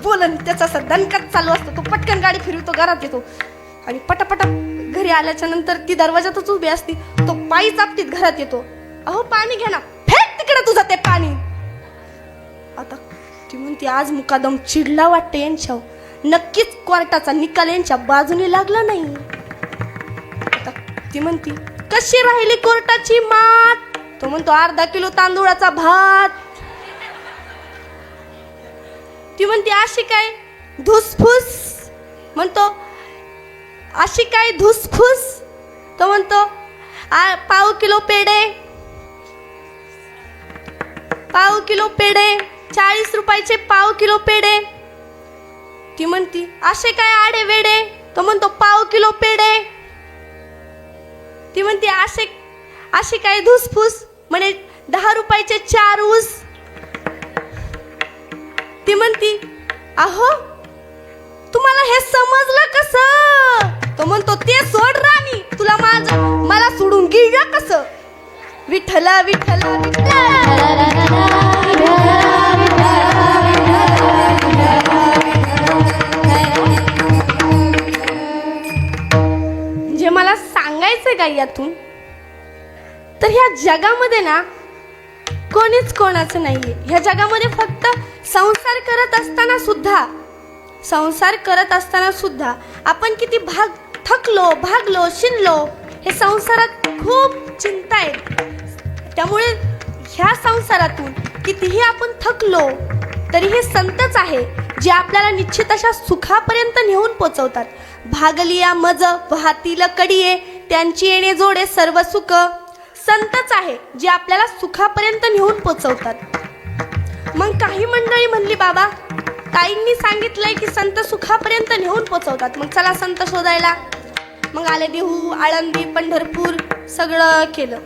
बोलन. त्याचा असा दणकाच चालू असतो. तो पटकन गाडी फिरवतो, घरात येतो आणि पटापटा घरी आल्याच्या नंतर ती दरवाजातच उभी असती. तो पायी चापटीत घरात येतो. अहो पाणी घ्या ना. फेक तिकडे तुझं ते पाणी. आता ती म्हणते आज मुकादम चिडला वाटते यांच्यावर, नक्कीच कोर्टाचा निकाल यांच्या बाजूने लागला नाही. आता ती म्हणती कशी राहिली कोर्टाची मात? तो म्हणतो अर्धा किलो तांदूळाचा भात. ती म्हणते अशी काय धुसफूस? म्हणतो अशी काय धुसफूस? तो म्हणतो पाव किलो पेढे, पाव किलो पेढे, 40 रुपयाचे पाव किलो पेढे. ती म्हणती असे काय आडे वेडे? तो म्हणतो पाव किलो पेढे. ती म्हणते असे काय धुसफूस? म्हणे 10 रुपयाचे 4 ऊस. ती म्हणती अहो तुम्हाला हे समजलं कसं? तो म्हणतो ते सोड राणी, तुला मला सोडून गेलं कसं? विठ्ठला विठ्ठला जे मला सांगायचंय का यातून, तर ह्या जगामध्ये ना कोणीच कोणाचं नाहीये. ह्या जगामध्ये फक्त संसार करत असताना सुद्धा आपण किती थकलो, भागलो, शिनलो. हे संसारात खूप चिंता आहे. त्यामुळे ह्या संसारातून कितीही आपण थकलो तरी हे संतच आहे जे आपल्याला निश्चित अशा सुखापर्यंत नेऊन पोचवतात. भागलिया मज वाहतील कडिये, त्यांची येणे जोडे सर्व सुख. संतच आहे जे आपल्याला सुखापर्यंत नेऊन पोचवतात. मग काही मंडळी म्हणली, बाबा ताईंनी सांगितलंय की संत सुखापर्यंत नेऊन पोचवतात, मग चला संत शोधायला. मग आले देहू, आळंदी, पंढरपूर सगळं केलं.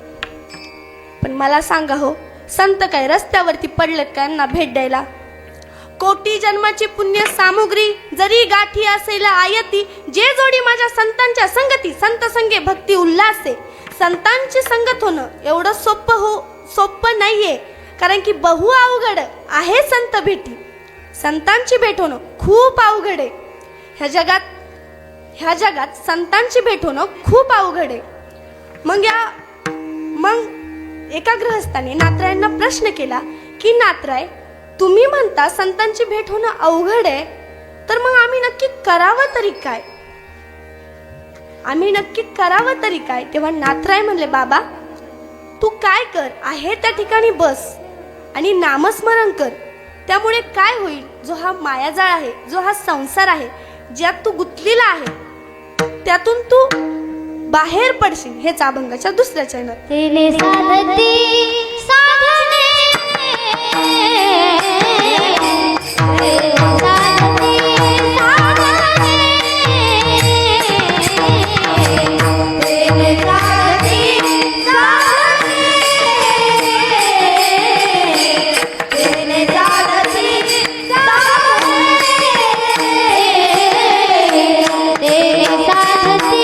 पण मला सांगा हो, संत काय रस्त्यावरती पडलेत का यांना भेट द्यायला? कोटी जन्माची पुण्य सामुग्री जरी गाठी असेल आयती, जे जोडी माझ्या संतांच्या संगती, संत संगे भक्ती उल्हासे. संतांची संगत होणं एवढं सोपं नाहीये, कारण की बहु अवघड आहे संत भेटी. संतांची भेट होणं खूप अवघड आहे. ह्या जगात संतांची भेट होणं खूप अवघड आहे. मग एका गृहस्थाने नाथरायांना प्रश्न केला की नाथराय, तुम्ही म्हणता संतांची भेट होणं अवघड आहे, तर मग आम्ही नक्की करावं तरी काय? तेव्हा नाथराय म्हणले, बाबा तू काय कर, आहे त्या ठिकाणी बस आणि नामस्मरण कर. त्यामुळे काय होईल, जो हा मायाजाळ आहे, जो हा संसार आहे, ज्यात तू गुंतलेला आहे, त्यातून तू बाहेर पडशील. हेच अभंगाच्या दुसऱ्या चरणात. तेने साधती साधने, तेने साधती साधने, तेने साधती साधने, तेने साधती साधने, तेने साधती साधने.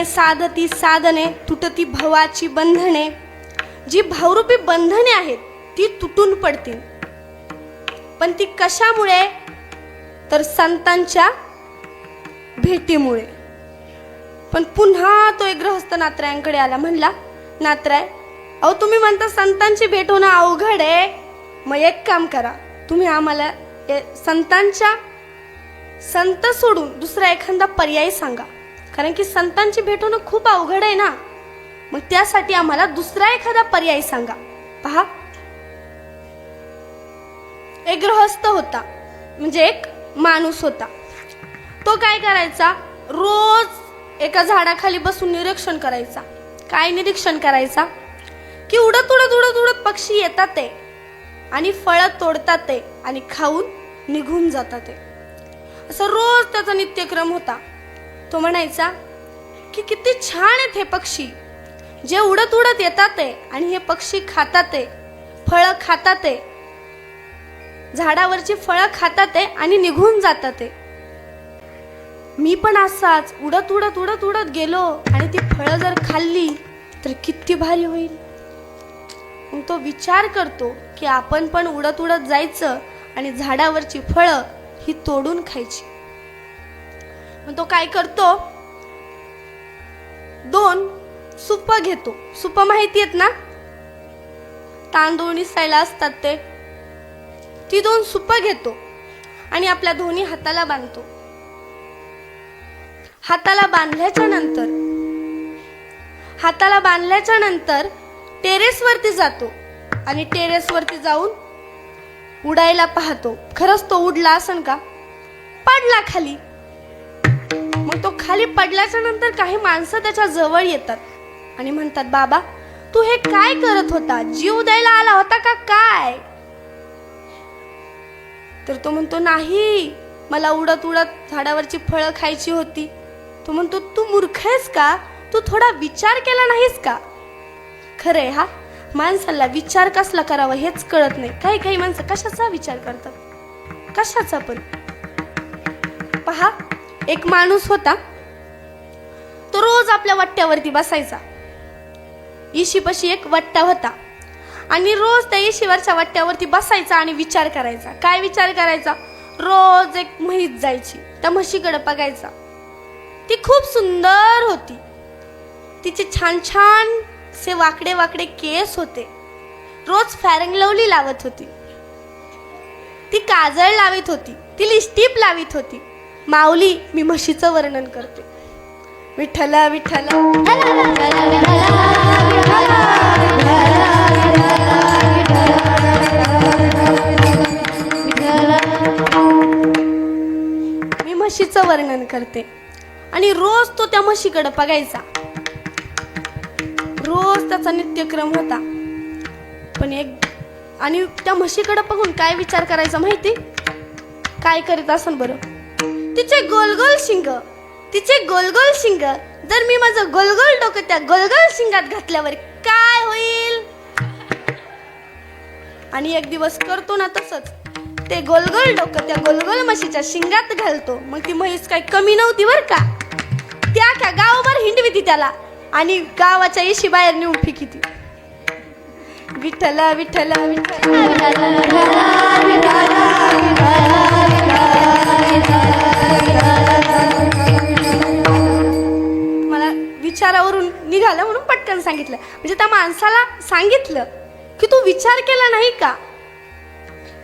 साधती साधने, तुटती भवाची बंधने. जी भावरूपी बंधने आहेत ती तुटून पडतील. पण ती कशामुळे? तर संतांच्या भेटीमुळे. पण पुन्हा तो एक गृहस्थ नाथरायांकडे आला. म्हणला, नाथराय, अहो तुम्ही म्हणता संतांची भेट होणं अवघड आहे, मग एक काम करा, तुम्ही आम्हाला संत सोडून दुसरा एखादा पर्याय सांगा, कारण की संतांची भेट होणं खूप अवघड आहे ना. मग त्यासाठी आम्हाला दुसरा एखादा पर्याय सांगा. पहा, एक गृहस्थ होता, म्हणजे एक माणूस होता. तो काय करायचा, रोज एका झाडाखाली बसून निरीक्षण करायचा. काय निरीक्षण करायचा? की उडत उडत उडत उडत पक्षी येतात ते आणि फळं तोडतात ते आणि खाऊन निघून जातात ते. असं रोज त्याचा नित्यक्रम होता. तो म्हणायचा की किती छान आहेत हे पक्षी, जे उडत उडत येतात ते आणि हे पक्षी खातात ते, फळं खातात ते, झाडावरची फळं खातात ते आणि निघून जातात ते. मी पण असाच उडत उडत उडत उडत गेलो आणि ती फळं जर खाल्ली तर किती भारी होईल. मग तो विचार करतो की आपण पण उडत उडत जायचं आणि झाडावरची फळं ही तोडून खायची. मग तो काय करतो, 2 सुप घेतो. सुप माहिती आहेत ना, तांदूळ निसायला असतात ते. ती 2 सुप घेतो आणि आपल्या दोन्ही हाताला बांधतो. हाताला बांधल्याच्या नंतर टेरेसवरती जातो आणि टेरेसवरती जाऊन उडायला पाहतो. खरंच तो उडला असन का? पडला खाली. मग तो खाली पडल्याच्या नंतर काही माणसं त्याच्या जवळ येतात आणि म्हणतात, बाबा तू हे काय करत होता, जीव द्यायला आला होता का काय? तर तो म्हणतो, नाही, मला उडत उडत झाडावरची फळं खायची होती. तो म्हणतो, तू मूर्ख आहेस का? तू थोडा विचार केला नाहीस का? खरंय हा, माणसाला विचार कसला करावा हेच कळत नाही. काही काही माणसं कशाचा विचार करतात, कशाचा पण. पहा, एक माणूस होता, तो रोज आपल्या वट्ट्यावरती बसायचा. इशीपाशी एक वट्टा होता आणि रोज त्या इशीवरच्या वट्ट्यावरती बसायचा आणि विचार करायचा. काय विचार करायचा? रोज एक म्हैस जायची, त्या म्हशीकडे बघायचा. ती खूप सुंदर होती. तिचे छान छान से वाकडे वाकडे केस होते. रोज फॅरंग लवली लावत होती, ती काजळ लावित होती, ती लिपस्टिक लावित होती. माऊली, मी म्हशीचं वर्णन करते. विठ्ठला विठ्ठला मी म्हशीचं वर्णन करते. आणि रोज तो त्या म्हशीकडे बघायचा. रोज त्याचा नित्यक्रम होता. पण आणि त्या म्हशीकडे बघून काय विचार करायचा माहिती? काय करीत असन बरं? तिचे गोलगोल शिंग, तिचे गोलगोल शिंग, जर मी माझं गोलगोल डोकं त्या गोलगोल शिंगात घातल्यावर काय होईल? आणि एक दिवस करतो ना तसंच, ते गोलगोल डोकं त्या गोलगोल म्हशीच्या शिंगात घालतो. मग ती म्हैस काय कमी नव्हती बर का, त्या का गावभर हिंडविती त्याला आणि गावाच्या इशी बाहेर नेऊन फेकीती. विठ्ठला विठ्ठला मला विचारावरून निघालं म्हणून पटकन सांगितलं. म्हणजे त्या माणसाला सांगितलं की तू विचार केला नाही का?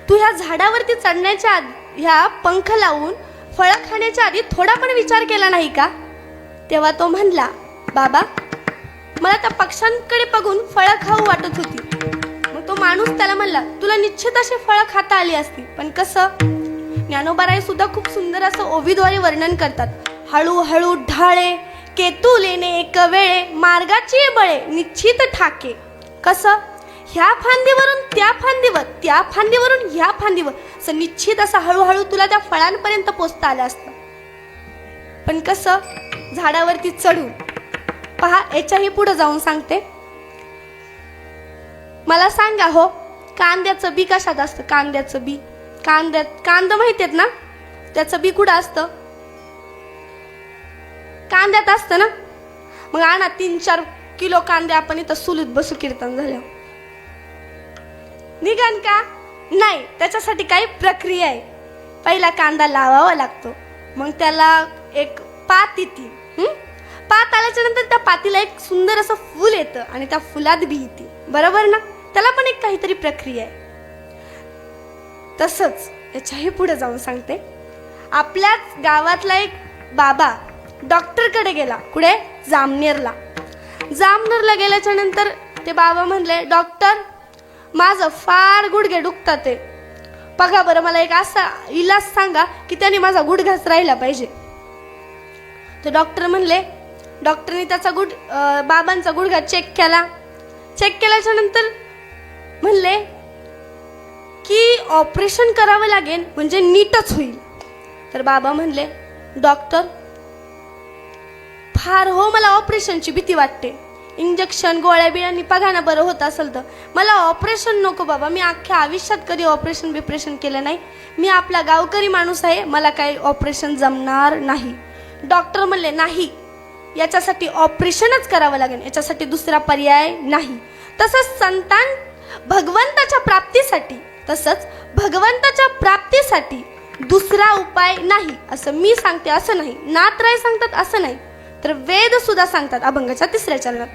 तू ह्या झाडावरती चढण्याच्या आधी, ह्या पंख लावून फळं खाण्याच्या आधी थोडा पण विचार केला नाही का? तेव्हा तो म्हणला, बाबा, मला त्या पक्ष्यांकडे बघून फळं खाऊ वाटत होती. मग तो माणूस त्याला म्हणला, तुला निश्चित अशी फळं खाता आली असती, पण कसं? ज्ञानोबाराय सुद्धा खूप सुंदर असं ओवीद्वारे वर्णन करतात. हळूहळू ढाळे केतू लेणे एक वेळे, मार्गाची बळे निश्चित ठाके. कसं? ह्या फांदीवरून त्या फांदीवर, त्या फांदीवरून ह्या फांदीवर, असं निश्चित असं हळूहळू तुला त्या फळांपर्यंत पोचता आलं असतं. पण कसं? झाडावरती चढून. पहा, याच्याही पुढे जाऊन सांगते. मला सांगा हो, कांद्याचं बी कशात असतं? कांद्याचं बी, कांदा माहिती आहेत ना? त्याचं बी कुठं असतं? कांद्यात असतं ना. मग आणा 3-4 किलो कांदे आपण इथं सुलीत बसू कीर्तन झाल्यावर निघान का? नाही. त्याच्यासाठी काही प्रक्रिया आहे. पहिला कांदा लावावा लागतो, मग त्याला एक पात येते. पात आल्याच्या नंतर त्या पातीला एक सुंदर असं फुल येतं आणि त्या फुलात बी येते. बरोबर ना? त्याला पण एक काहीतरी प्रक्रिया आहे. तसंच याच्याही पुढे जाऊन सांगते. आपल्याच गावातला एक बाबा डॉक्टरकडे गेला. कुठे? जामनेरला. जामनेरला गेल्याच्या नंतर ते बाबा म्हणले, डॉक्टर, माझं फार गुडघे दुखतात ते. बघा बरं, मला एक असा इलाज सांगा की त्याने माझा गुडघाच राहिला पाहिजे. तर डॉक्टर म्हणले, डॉक्टरने त्याचा बाबांचा गुडघा चेक केला. चेक केल्याच्या नंतर म्हणले की ऑपरेशन करावं लागेल, म्हणजे नीटच होईल. तर बाबा म्हणले, डॉक्टर, फार हो, मला ऑपरेशनची भीती वाटते. इंजेक्शन गोळ्या बिळ्यांनी बघाना बरं होत असेल तर. मला ऑपरेशन नको बाबा, मी अख्ख्या आयुष्यात कधी ऑपरेशन केलं नाही. मी आपला गावकरी माणूस आहे, मला काही ऑपरेशन जमणार नाही. डॉक्टर म्हणले, नाही, याच्यासाठी ऑपरेशनच करावं लागेल, याच्यासाठी दुसरा पर्याय नाही. तसंच भगवंताच्या प्राप्तीसाठी दुसरा उपाय नाही असं मी सांगते, असं नाही. नाथराय सांगतात असं नाही, तर वेद सुद्धा सांगतात अभंगाच्या 3ऱ्या चरणात.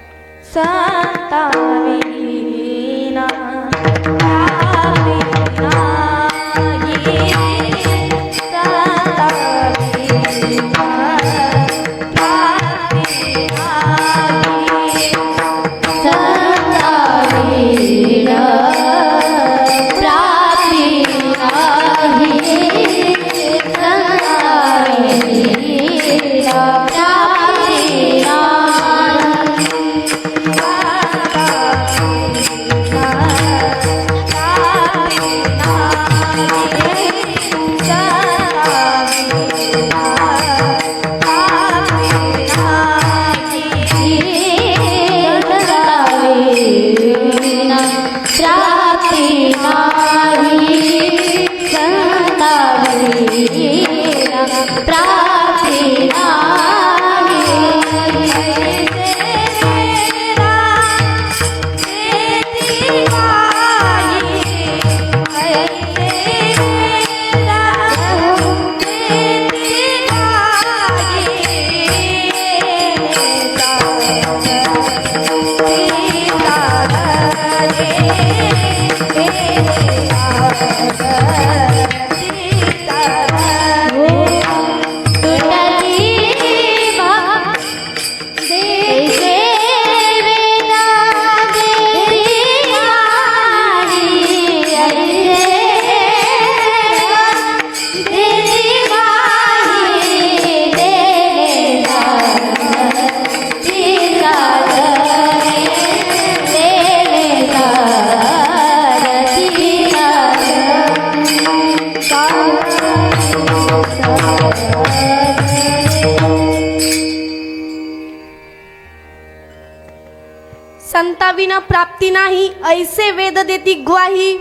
संताविना प्राप्ती नाही, ऐसे वेद देती ग्वाही.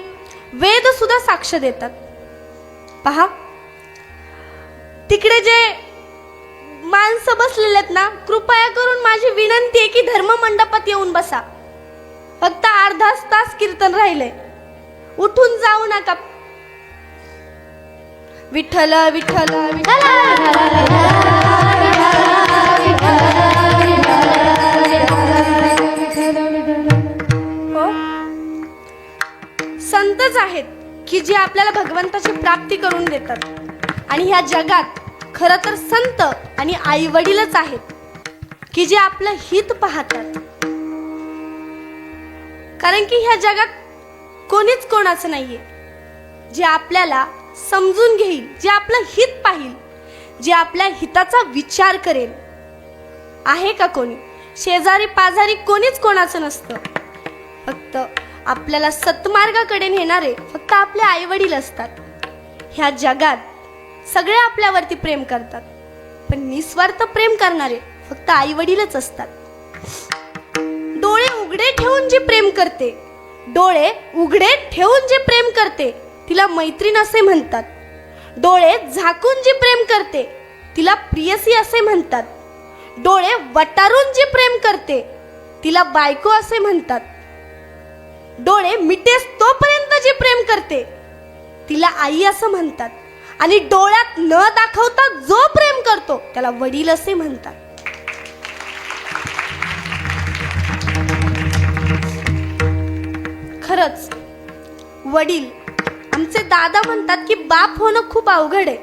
वेद सुद्धा साक्ष देतात. पहा, तिकडे जे माणसं बसलेले आहेत ना, कृपया करून माझी विनंती आहे की धर्म मंडपात येऊन बसा. फक्त अर्धा तास कीर्तन राहिले, उठून जाऊ नका. विठ्ठल विठ्ठल विठ्ठल हो, संतच आहेत की जे आपल्याला भगवंताची प्राप्ती करून देतात. आणि ह्या जगात खरं तर संत आणि आई वडीलच आहेत की जे आपलं हित पाहतात. कारण की ह्या जगात कोणीच कोणाचं नाहीये जे आपल्याला समजून घेईल, जे आपलं हित पाहिल, जे आपल्या हिताचा विचार करेल. आहे का कोणी? शेजारी पाजारी कोणीच कोणाचं नसतं. फक्त आपल्याला सत्मार्गाकडे नेणारे फक्त आपले आई वडील असतात. ह्या जगात सगळे आपल्यावरती प्रेम करतात, पण निस्वार्थ प्रेम करणारे फक्त आई वडीलच असतात. डोळे उघडे ठेवून जी प्रेम करते, डोळे उघडे ठेवून जे प्रेम करते तिला मैत्रीण असे म्हणतात. डोळे झाकून जी प्रेम करते तिला प्रियसी असे म्हणतात. डोळे वटारून जी प्रेम करते तिला बायको असे म्हणतात. डोळे मिटेस तोपर्यंत जी प्रेम करते तिला आई असं म्हणतात. आणि डोळ्यात न दाखवता जो प्रेम करतो त्याला वडील असे म्हणतात. खरंच वडील, आमचे दादा म्हणतात की बाप होणं खूप अवघड आहे,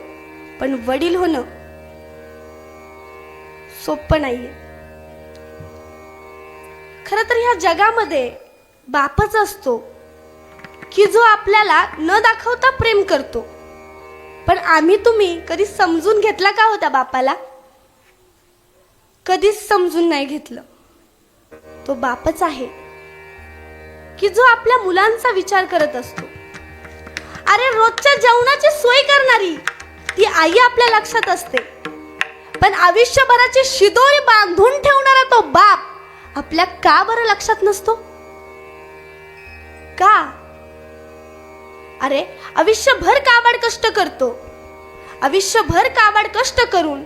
पण वडील होणं सोपं नाहीये. खरं तर ह्या जगामध्ये बापच असतो की जो आपल्याला न दाखवता प्रेम करतो. पण आम्ही तुम्ही कधी समजून घेतला का होता बापाला? कधीच समजून नाही घेतलं. तो बापच आहे की जो आपल्या मुलांचा विचार करत असतो. अरे रोजच्या जेवणाची सोय करणारी ती आई आपल्या लक्षात असते, पण आयुष्यभराची शिदोरी बांधून ठेवणारा तो बाप आपल्या का बरं लक्षात नसतो? का? अरे आयुष्यभर काबाड कष्ट करतो, आयुष्यभर काबाड कष्ट करून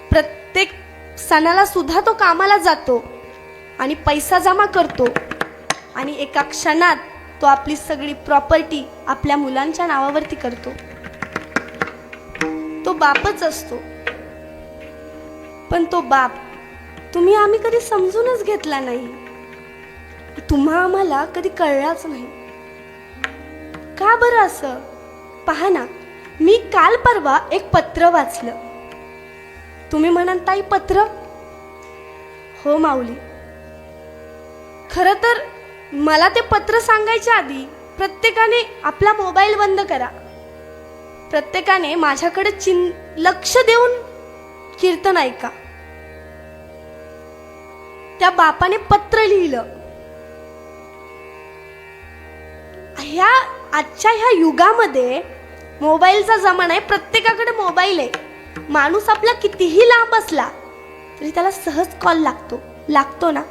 प्रत्येक सणाला सुद्धा तो कामाला जातो आणि पैसा जमा करतो आणि एका क्षणात तो आपली सगळी प्रॉपर्टी आपल्या मुलांच्या नावावरती करतो. तो बापच असतो. पण तो बाप आम्ही कधी समजूनच घेतला नाही. तुम्हा आम्हाला कधी कळलाच नाही. का बरं असं? पहा ना, मी काल परवा एक पत्र वाचलं. तुम्ही म्हणाल ताई पत्र? हो माऊली. खरं तर मला ते पत्र सांगायच्या आधी प्रत्येकाने आपला मोबाईल बंद करा. प्रत्येकाने माझ्याकडे लक्ष देऊन कीर्तन ऐका. त्या बापाने पत्र लिहिलं. आजच्या ह्या युगामध्ये मोबाईलचा जमाना आहे. प्रत्येकाकडे मोबाईल आहे. माणूस आपला कितीही लांब असला तरी त्याला सहज कॉल लागतो ना.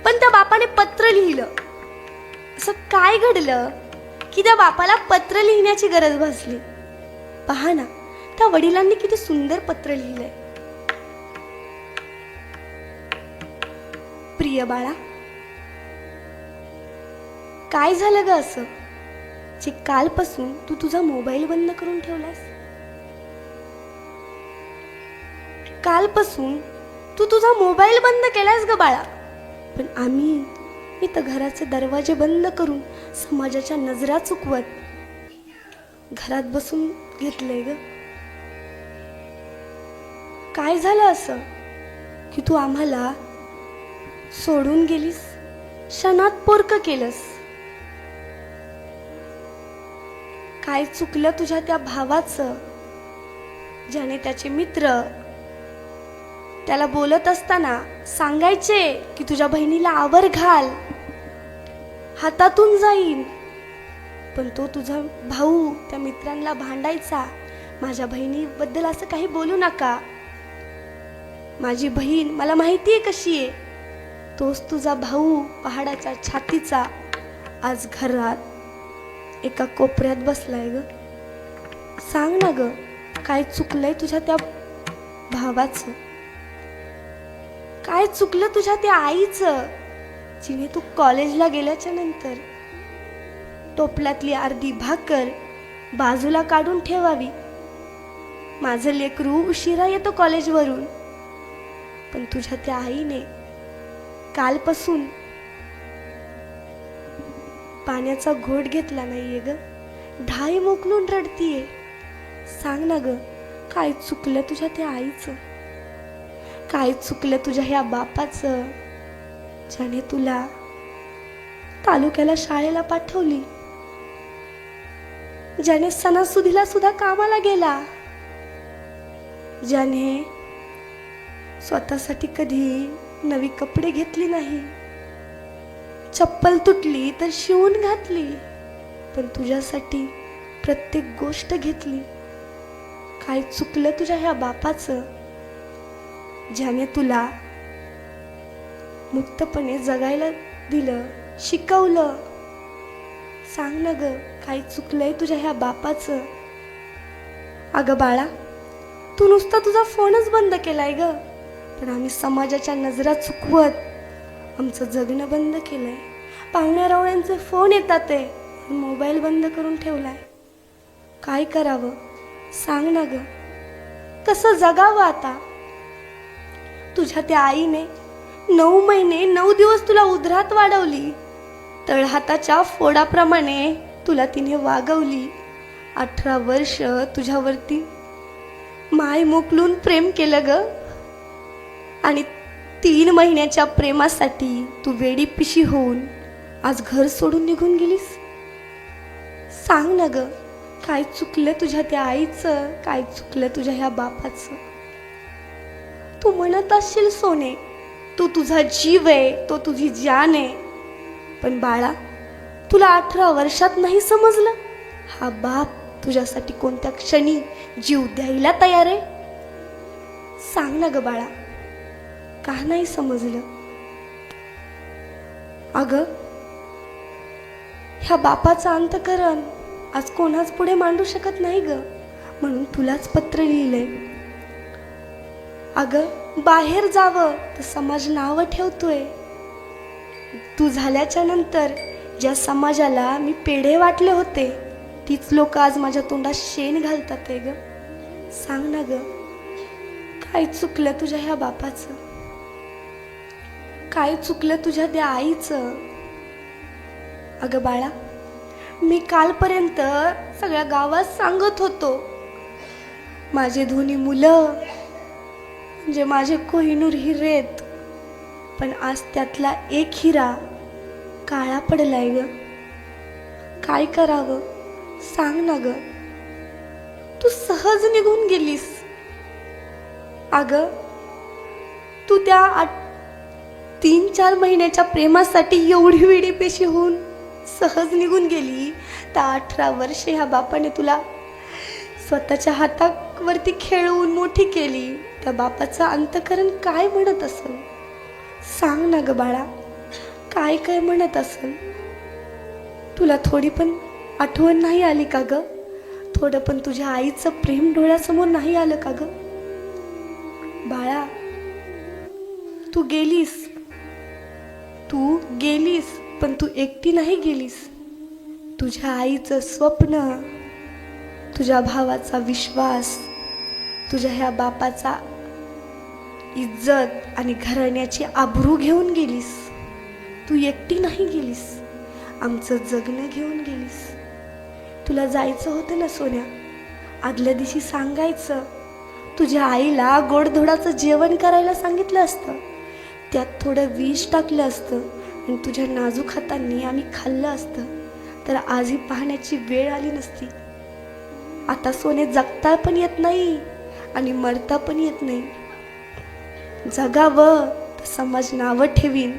पण त्या बापाने पत्र लिहिलं. असं काय घडलं की त्या बापाला पत्र लिहिण्याची गरज भासली? पहा ना, त्या वडिलांनी किती सुंदर पत्र लिहिलंय. प्रिय बाळा, काय झालं ग असं जे कालपासून तू तुझा मोबाईल बंद करून ठेवलास? कालपासून तू तुझा मोबाईल बंद केलास ग बाळा. पण आम्ही इथं घराचे दरवाजे बंद करून समाजाच्या नजरा चुकवत घरात बसून घेतलंय ग. काय झालं असं की तू आम्हाला सोडून गेलीस, क्षणात पोरकं केलंस? काय चुकलं तुझ्या त्या भावाचं, ज्याने त्याचे मित्र त्याला बोलत असताना सांगायचे की तुझ्या बहिणीला आवर घाल, हातातून जाईल, पण तो तुझा भाऊ त्या मित्रांना भांडायचा, माझ्या बहिणीबद्दल असं काही बोलू नका, माझी बहीण मला माहिती आहे कशी आहे, तोच तुझा भाऊ पहाडाच्या छातीचा आज घरात एका कोपऱ्यात बसलाय ग. सांग ना ग, काय चुकलंय तुझ्या त्या भावाचं? काय चुकलं तुझ्या त्या आईचं, जिने तू कॉलेजला गेल्याच्या नंतर टोपल्यातली अर्धी भाकर बाजूला काढून ठेवावी? माझं लेकरू उशिरा येतो कॉलेजवरून, पण तुझ्या त्या आईने कालपासून पाण्याचा घोट घेतला नाहीये ग. ढाई मोकलून रडतीये. सांग ना ग, काय चुकलं तुझ्या त्या आईचं? काय चुकलं तुझ्या ह्या बापाचं, ज्याने तुला तालुक्याला शाळेला पाठवली, ज्याने सणासुदीला सुद्धा कामाला गेला, ज्याने स्वतःसाठी कधी नवी कपडे घेतली नाही, चप्पल तुटली तर शिवून घातली, पण तुझ्यासाठी प्रत्येक गोष्ट घेतली. काय चुकलं तुझ्या ह्या बापाचं, ज्याने तुला मुक्तपणे जगायला दिलं, शिकवलं? सांग ना ग, काय चुकलंय तुझ्या ह्या बापाचं? अगं बाळा, तू नुसता तुझा फोनच बंद केलाय ग, पण आम्ही समाजाच्या नजरा चुकवत आमचं जगणं बंद केलंय. पाहुण्यारावळ्यांचे फोन येतात, ते मोबाईल बंद करून ठेवलाय. काय करावं सांग ना ग, कसं जगावं आता? तुझ्या त्या आईने 9 महिने 9 दिवस तुला उदरात वाढवली, तळहाताच्या फोडाप्रमाणे तुला तिने वागवली. 18 वर्ष तुझ्यावरती माय मोकलून प्रेम केलं ग, आणि 3 महिन्याच्या प्रेमासाठी तू वेडी पिशी होऊन आज घर सोडून निघून गेलीस. सांग ना ग, काय चुकलं तुझ्या त्या आईचं, काय चुकलं तुझ्या ह्या बापाचं? तू म्हणत असशील सोने, तो तुझा जीव आहे, तो तुझी जान आहे, पण बाळा, तुला 18 वर्षात नाही समजलं हा बाप तुझ्यासाठी कोणत्या क्षणी जीव द्यायला तयार आहे? सांग ना ग बाळा, का नाही समजलं? अगं, ह्या बापाचं अंतकरण आज कोणाच पुढे मांडू शकत नाही ग, म्हणून तुलाच पत्र लिहिलंय. अगं, बाहेर जावं तर समाज नावं ठेवतोय. तू झाल्याच्या नंतर ज्या समाजाला मी पेढे वाटले होते, तीच लोक आज माझ्या तोंडात शेण घालतात ग. सांग ना ग, काय चुकलं तुझ्या ह्या बापाचं? काय चुकलं तुझ्या त्या आईचं? अगं बाळा, मी कालपर्यंत सगळ्या गावात सांगत होतो, माझे दोन्ही मुलं म्हणजे माझे कोहिनूर हिरेत, पण आज त्यातला एक हिरा काळा पडलाय ग. काय करावं सांग ना ग? तू सहज निघून गेलीस. अगं, तू त्या 3-4 महिन्याच्या प्रेमासाठी एवढी वेडी पेशी होऊन सहज निघून गेली, तर 18 वर्ष ह्या बापाने तुला स्वतःच्या हातावरती खेळवून मोठी केली. त्या बापाचं अंतकरण काय म्हणत असेल? सांग ना ग बाळा, काय काय म्हणत असेल? तुला थोडी पण आठवण नाही आली का ग? थोडं पण तुझ्या आईचं प्रेम डोळ्यासमोर नाही आलं का ग? बाळा, तू गेलीस, पण तू एकटी नाही गेलीस. तुझ्या आईचं स्वप्न, तुझ्या भावाचा विश्वास, तुझ्या ह्या बापाचा इज्जत आणि घराण्याची आबरू घेऊन गेलीस. तू एकटी नाही गेलीस, आमचं जगणं घेऊन गेलीस. तुला जायचं होतं ना सोन्या, आदल्या दिवशी सांगायचं. तुझ्या आईला गोडधोडाचं जेवण करायला सांगितलं असतं, त्यात थोडं विष टाकलं असतं आणि तुझ्या नाजूक हातांनी आम्ही खाल्लं असतं, तर आजही पाहण्याची वेळ आली नसती. आता सोने जगता पण येत नाही आणि मरता पण येत नाही. जगावं तर समाज नावं ठेवीन,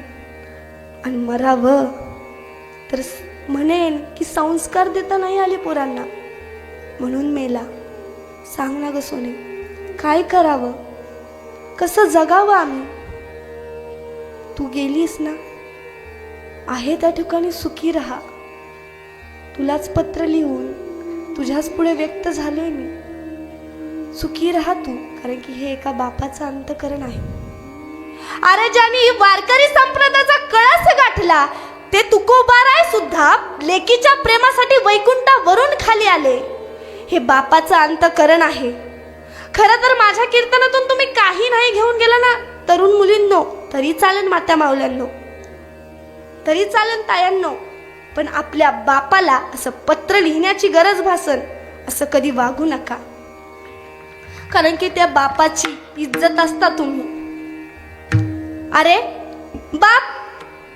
आणि मरावं तर म्हणेन की संस्कार देता नाही आले पोरांना, म्हणून मेला. सांग ना ग सोने, काय करावं, कसं जगावं आम्ही? तू गेलीस ना, आहे त्या ठिकाणी सुखी राहा. तुलाच पत्र लिहून तुझ्याच पुढे व्यक्त झालोय मी. सुखी राहा तू, कारण की हे एका बापाचं अंतःकरण आहे. अरे ज्यांनी वारकरी संप्रदायाचा कळस गाठला ते तुकोबाराय सुद्धा लेकीच्या प्रेमासाठी वैकुंठावरून खाली आले. हे बापाचं अंतःकरण आहे. खरं तर माझ्या कीर्तनातून तुम्ही काही नाही घेऊन गेला ना तरुण मुलींनो, तरी चालेल मात्या मावल्यांनो, तरी चालेल तायांनो, पण आपल्या बापाला असं पत्र लिहिण्याची गरज भासन असं कधी वागू नका. कारण की त्या बापाची इज्जत असता तुम्ही. अरे बाप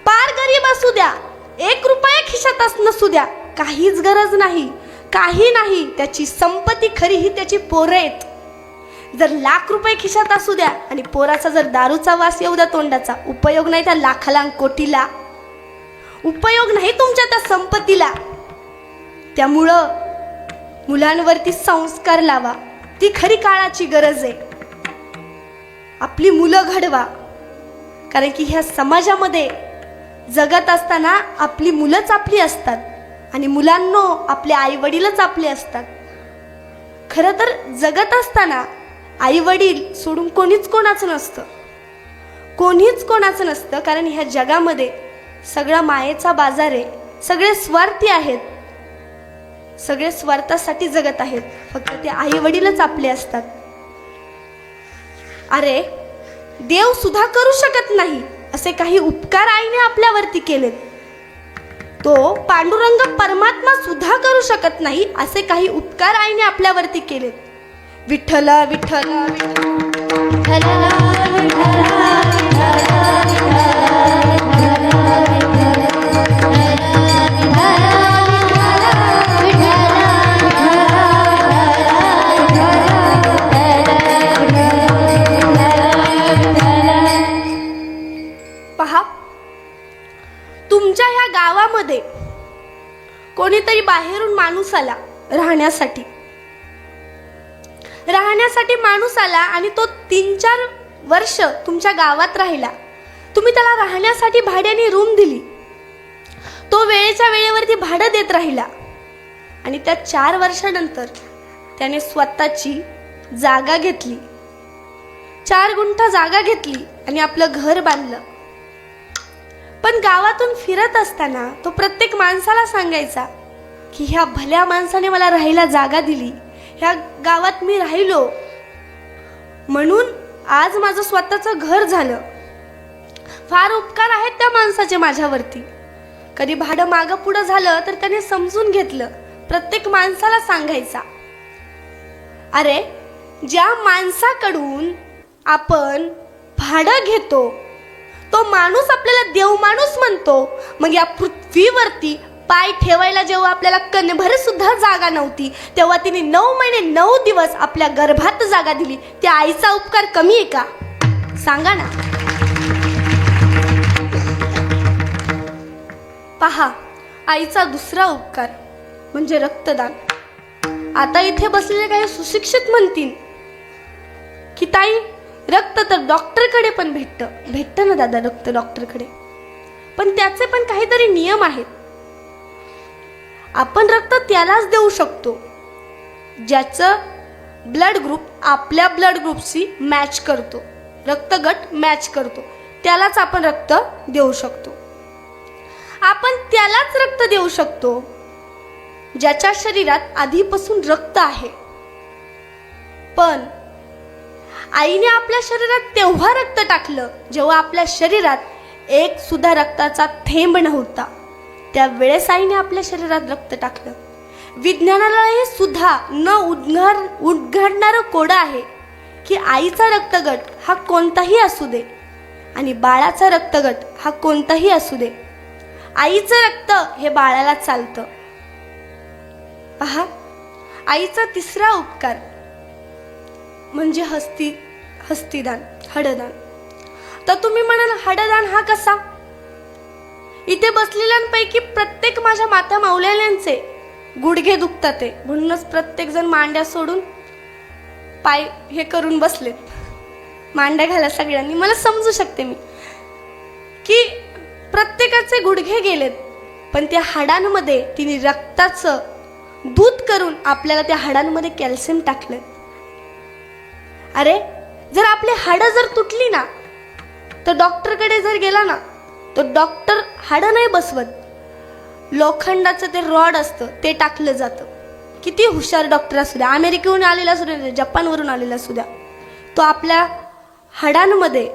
पार गरीब असू द्या, 1 रुपया खिशात नसू द्या, काहीच गरज नाही, काही नाही. त्याची संपत्ती खरी ही त्याची पोरं आहेत. जर लाख रुपये खिशात असू द्या आणि पोराचा जर दारूचा वास येऊ द्या तोंडाचा, उपयोग नाही त्या लाखाला कोटीला, उपयोग नाही तुमच्या त्या संपत्तीला. त्यामुळं मुलांवरती संस्कार लावा, ती खरी काळाची गरज आहे. आपली मुलं घडवा, कारण की ह्या समाजामध्ये जगत असताना आपली मुलंच आपली असतात आणि मुलांनो आपले आई वडीलच आपले असतात. खरं तर जगत असताना आई वडील सोडून कोणीच कोणाचं नसतं, कोणीच कोणाचं नसतं. कारण ह्या जगामध्ये सगळा मायेचा बाजार आहे. सगळे स्वार्थी आहेत, सगळे स्वार्थासाठी जगत आहेत. फक्त ते आई वडीलच आपले असतात. अरे देव सुद्धा करू शकत नाही असे काही उपकार आईने आपल्यावरती केलेत. तो पांडुरंग परमात्मा सुद्धा करू शकत नाही असे काही उपकार आईने आपल्यावरती केलेत. विठ्ठल विठ्ठल विठ्ठल पहा, तुमच्या ह्या गावामध्ये कोणीतरी बाहेरून माणूस आला राहण्यासाठी माणूस आला आणि तो 3-4 वर्ष तुमच्या गावात राहिला. तुम्ही त्याला राहण्यासाठी भाड्याने रूम दिली. तो वेळेच्या वेळेवरती भाडं देत राहिला आणि त्या 4 वर्षानंतर त्याने स्वतःची जागा घेतली, 4 गुंठा जागा घेतली आणि आपलं घर बांधलं. पण गावातून फिरत असताना तो प्रत्येक माणसाला सांगायचा की ह्या भल्या माणसाने मला राहायला जागा दिली, ह्या गावात मी राहिलो म्हणून आज माझं स्वतःचं घर झालं. फार उपकार आहेत त्या माणसाचे माझ्यावरती. कधी भाडं मागं पुढं झालं तर त्याने समजून घेतलं, प्रत्येक माणसाला सांगायचा. अरे ज्या माणसाकडून आपण भाडं घेतो तो माणूस आपल्याला देव माणूस म्हणतो. मग या पृथ्वीवरती पाय ठेवायला जेव्हा आपल्याला कणभर सुद्धा जागा नव्हती तेव्हा तिने 9 महिने 9 दिवस आपल्या गर्भात जागा दिली. त्या आईचा उपकार कमी आहे का? सांगा ना. पहा, आईचा दुसरा उपकार म्हणजे रक्तदान. आता इथे बसलेले काही सुशिक्षित म्हणतील की ताई रक्त तर डॉक्टरकडे पण भेटतं ना दादा, रक्त डॉक्टरकडे, पण त्याचे पण काहीतरी नियम आहेत. आपण रक्त त्यालाच देऊ शकतो ज्याचं ब्लड ग्रुप आपल्या ब्लड ग्रुपशी मॅच करतो, रक्तगट मॅच करतो, त्यालाच आपण रक्त देऊ शकतो. आपण त्यालाच रक्त देऊ शकतो ज्याच्या शरीरात आधीपासून रक्त आहे. पण आईने आपल्या शरीरात तेव्हा रक्त टाकलं जेव्हा आपल्या शरीरात एक सुद्धा रक्ताचा थेंब नव्हता. त्यावेळेस आईने आपल्या शरीरात रक्त टाकलं. विज्ञानाला हे सुद्धा न उद्घडणारं कोडं आहे की आईचा रक्तगट हा कोणताही असू दे आणि बाळाचा रक्तगट हा कोणताही असू दे, आईचं रक्त हे बाळाला चालतं. पहा, आईचा तिसरा उपकार म्हणजे हस्तिदान, हडदान. तर तुम्ही म्हणाल हडदान हा कसा? इथे बसलेल्यांपैकी प्रत्येक माझ्या माता माऊल्यांचे गुडघे दुखतात आहे, म्हणूनच प्रत्येक जण मांड्या सोडून पाय हे करून बसलेत. मांड्या घाला सगळ्यांनी, मला समजू शकते मी. की प्रत्येकाचे गुडघे गेलेत, पण त्या हाडांमध्ये तिने रक्ताचं दूध करून आपल्याला त्या हाडांमध्ये कॅल्शियम टाकलं. अरे जर आपली हाडं जर तुटली ना, तर डॉक्टरकडे जर गेला ना, तर डॉक्टर हाडं नाही बसवत, लोखंडाचं ते रॉड असतं ते टाकलं जातं. किती हुशार डॉक्टर असू द्या, अमेरिकेहून आलेला असू द्या, जपानवरून आलेला असू द्या, तो आपल्या हाडांमध्ये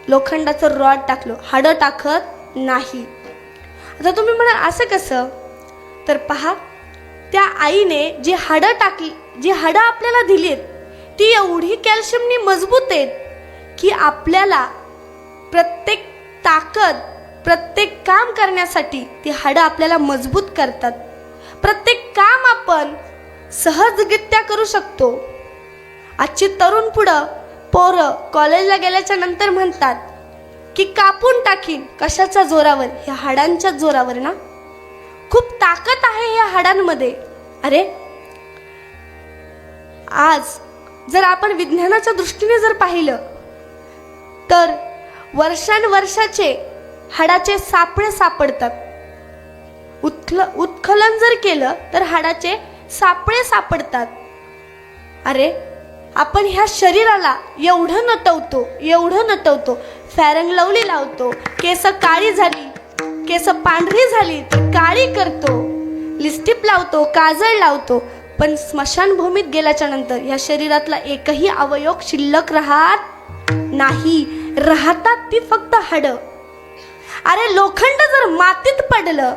लोखंडाचं रॉड टाकलं, हाडं टाकत नाही. आता तुम्ही म्हणाल असं कसं? तर पहा, त्या आईने जी हाडं टाकली, जी हाडं आपल्याला दिलीत, ती एवढी कॅल्शियमनी मजबूत आहेत की आपल्याला प्रत्येक ताकद, प्रत्येक काम करण्यासाठी ती हाडं आपल्याला मजबूत करतात. प्रत्येक काम आपण सहजरित्या करू शकतो. आजची तरुण पोरं कॉलेजला गेल्याच्या नंतर म्हणतात की कापून टाकीन. कशाच्या जोरावर? ह्या हाडांच्या जोरावर ना. खूप ताकद आहे ह्या हाडांमध्ये. अरे आज जर आपण विज्ञानाच्या दृष्टीने जर पाहिलं तर वर्षानुवर्षाचे हाडाचे सापळे सापडतात. उत्खनन जर केलं तर हाडाचे सापळे सापडतात. अरे आपण ह्या शरीराला एवढं नटवतो, फॅरन लवली लावतो, केस काळी झाली, केस पांढरी झाली तर काळी करतो, लिपस्टिक लावतो, काजळ लावतो, पण स्मशानभूमीत गेल्याच्या नंतर या शरीरातला एकही अवयव शिल्लक राहत नाही. राहतात ती फक्त हाडं. अरे लोखंड जर मातीत पडलं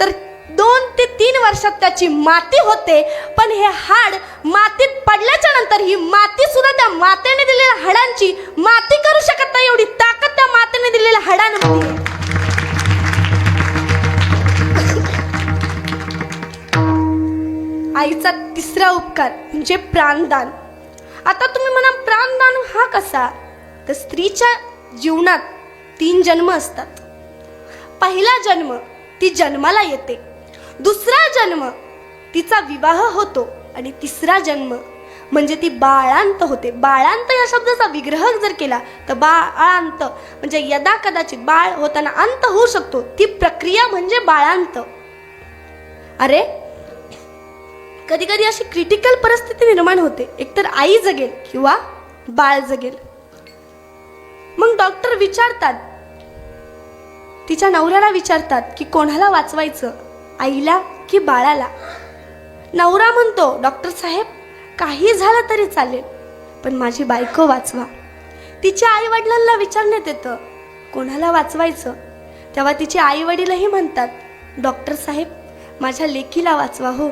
तर 2 ते 3 वर्षात त्याची माती होते, पण हे हाड मातीत पडल्याच्या नंतर ही माती सुद्धा त्या मातेने दिलेल्या हाडांची माती करू शकत नाही. एवढी ताकद त्या मातेने दिलेल्या हाडांमध्ये. आईचा तिसरा उपकार म्हणजे प्राणदान. आता तुम्ही म्हणा प्राणदान हा कसा? तर स्त्रीच्या जीवनात 3 जन्म असतात. पहिला जन्म ती जन्माला येते, दुसरा जन्म तिचा विवाह होतो, आणि तिसरा जन्म म्हणजे ती बाळांत होते. बाळांत या शब्दाचा विग्रह जर केला तर बाळांत म्हणजे यदा कदाचित बाळ होताना अंत होऊ शकतो, ती प्रक्रिया म्हणजे बाळांत. अरे कधी कधी अशी क्रिटिकल परिस्थिती निर्माण होते, एकतर आई जगेल किंवा बाळ जगेल. मग डॉक्टर विचारतात, तिच्या नवऱ्याला विचारतात की कोणाला वाचवायचं, आईला की बाळाला? नवरा म्हणतो, डॉक्टर साहेब काही झालं तरी चालेल, पण माझी बायको वाचवा. तिच्या आई वडिलांना विचारण्यात येतं कोणाला वाचवायचं, तेव्हा तिचे आई वडीलही म्हणतात, डॉक्टर साहेब माझ्या लेकीला वाचवा हो.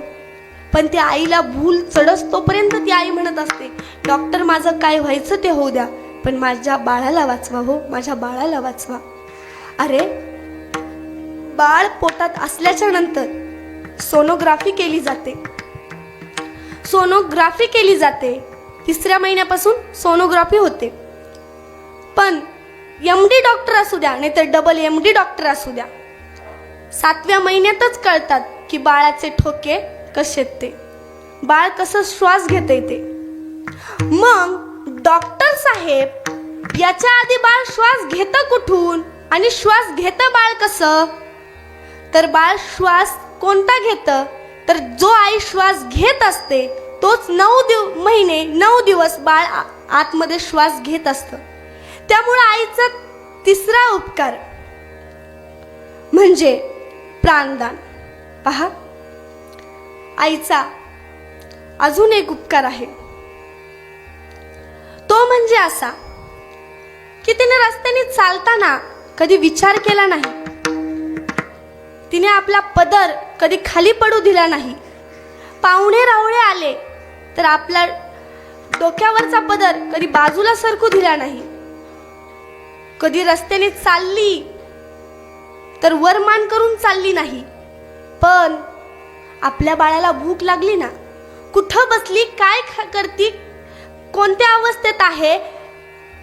पण त्या आईला भूल चढस तोपर्यंत ती आई म्हणत असते, डॉक्टर माझं काय व्हायचं ते होऊ द्या, पण माझ्या बाळाला वाचवा हो, माझ्या बाळाला वाचवा. अरे बाळ पोटात असल्याच्या नंतर सोनोग्राफी केली जाते. 3ऱ्या महिन्यापासून सोनोग्राफी होते. पण MD डॉक्टर असू द्या नाही तर डबल MD डॉक्टर असू द्या, 7व्या महिन्यातच कळतात की बाळाचे ठोके कसे ते, बाळ कसं श्वास घेते ते. मग डॉक्टर साहेब याच्या आधी बाळ श्वास घेतं कुठून आणि श्वास घेतं बाळ कसं? तर बाळ श्वास कोणता घेतं? तर जो आई श्वास घेत असते तोच 9 महिने 9 दिवस बाळ आतमध्ये श्वास घेत असतं. त्यामुळे आईचा तिसरा उपकार म्हणजे प्राणदान. पहा, आईचा अजून एक उपकार आहे, तो म्हणजे असा की तिने रस्त्याने चालताना कधी विचार केला नाही. तिने आपला पदर कधी खाली पडू दिला नाही. पाहुणे रावळे आले तर आपला डोक्यावरचा पदर कधी बाजूला सरकू दिला नाही. कधी रस्त्याने चालली तर वरमान करून चालली नाही. पण आपल्या बाळाला भूक लागली ना, कुठं बसली, काय करती, कोणत्या अवस्थेत आहे,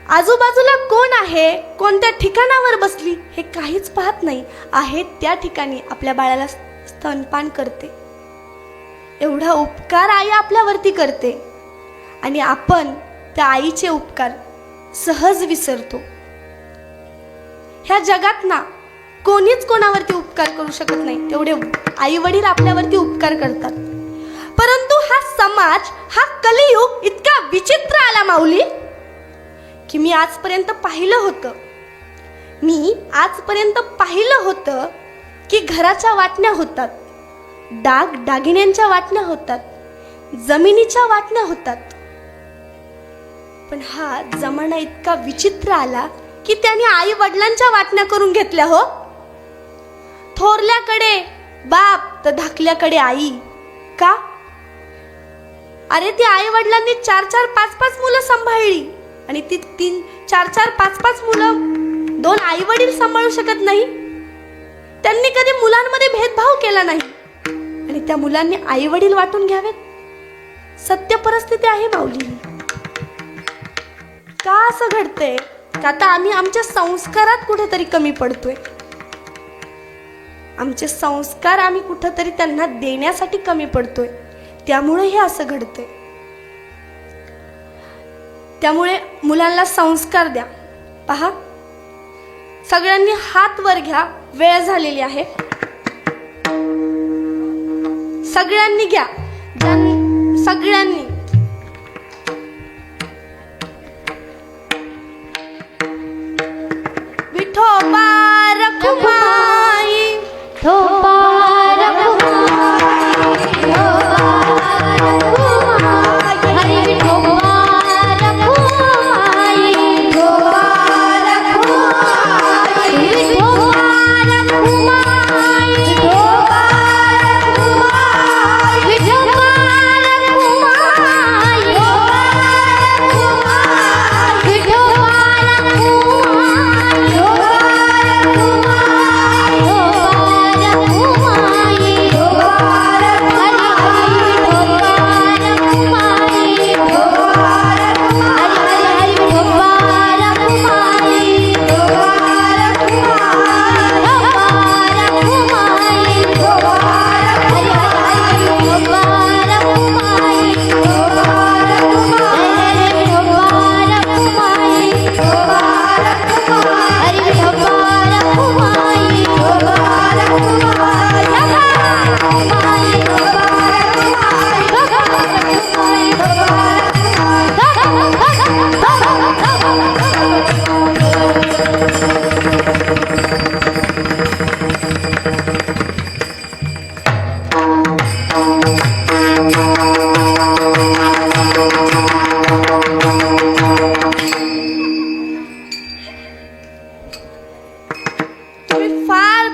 आजूबाजूला कोण आहे, कोणत्या ठिकाणावर बसली, हे काहीच पाहत नाही. आहे त्या ठिकाणी आपल्या बाळाला स्तनपान करते. एवढा उपकार आई आपल्यावरती करते आणि आपण त्या आईचे उपकार सहज विसरतो. ह्या जगात ना कोणीच कोणावरती उपकार करू शकत नाही, तेवढे आई वडील आपल्यावरती उपकार करतात. परंतु हा समाज, हा कलियुग इतका विचित्र आला माऊली, की मी आजपर्यंत पाहिलं होतं की घराच्या वाटण्या होतात, दागिन्यांच्या वाटण्या होतात, जमिनीच्या वाटण्या होतात. पण हा जमाना इतका विचित्र आला की त्याने आई वडिलांच्या वाटण्या करून घेतल्या हो. थोरल्याकडे बाप तर धाकल्याकडे आई. का? अरे ती आई वडिलांनी 4-4, 5-5 मुलं सांभाळली आणि ती 3-4, 5-5 मुलं 2 आई वडील सांभाळू शकत नाही. त्यांनी कधी मुलांमध्ये भेदभाव केला नाही आणि त्या मुलांनी आई वडील वाटून घ्यावेत. सत्य परिस्थिती आहे माऊली. का असं घडतंय? का आता आम्ही आमच्या संस्कारात कुठेतरी कमी पडतोय. आमचे संस्कार आम्ही कुठेतरी त्यांना देण्यासाठी कमी पडतोय, त्यामुळे हे असं घडतंय. त्यामुळे मुलांना संस्कार द्या. पहा, सगळ्यांनी हात वर घ्या, वेळ झालेली आहे. सगळ्यांनी घ्या, सगळ्यांनी. विठोबा रखुमाई, विठोबा रखुमाई, हरी विठोबा रखुमाई, विठोबा रखुमाई, विठोबा रखुमाई, विठोबा रखुमाई, विठोबा रखुमाई, विठोबा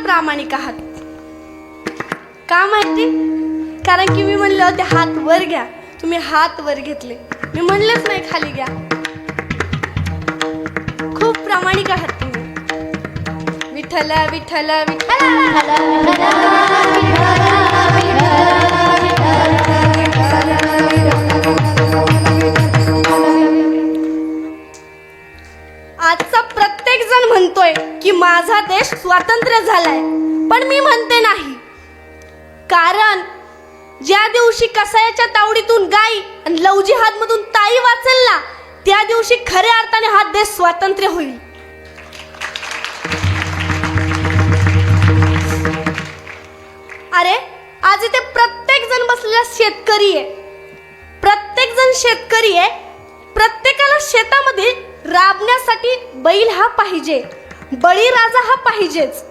प्रामाणिक आहात. का माहिती? कारण की मी म्हणलं होते हात वर घ्या, तुम्ही हात वर घेतले. मी म्हणलेच नाही खाली घ्या. खूप प्रामाणिक आहात तुम्ही. विठ्ठल विठ्ठल विठ्ठल. आजचा प्रत्येक जण म्हणतोय की माझा देश स्वातंत्र्य झालाय, पण मी म्हणते नाही. कारण ज्या दिवशी कसायाच्या तावडीतून गाई आणि लवजी हातमधून ताई वाचेल ना, त्या दिवशी खऱ्या अर्थाने हा देश स्वातंत्र्य होईल. अरे आज इथे प्रत्येक जण बसलेला शेतकरी आहे. प्रत्येक जण शेतकरी आहे. प्रत्येकाला शेतामध्ये राबण्यासाठी बैल हा पाहिजे, बळीराजा हा पाहिजेच.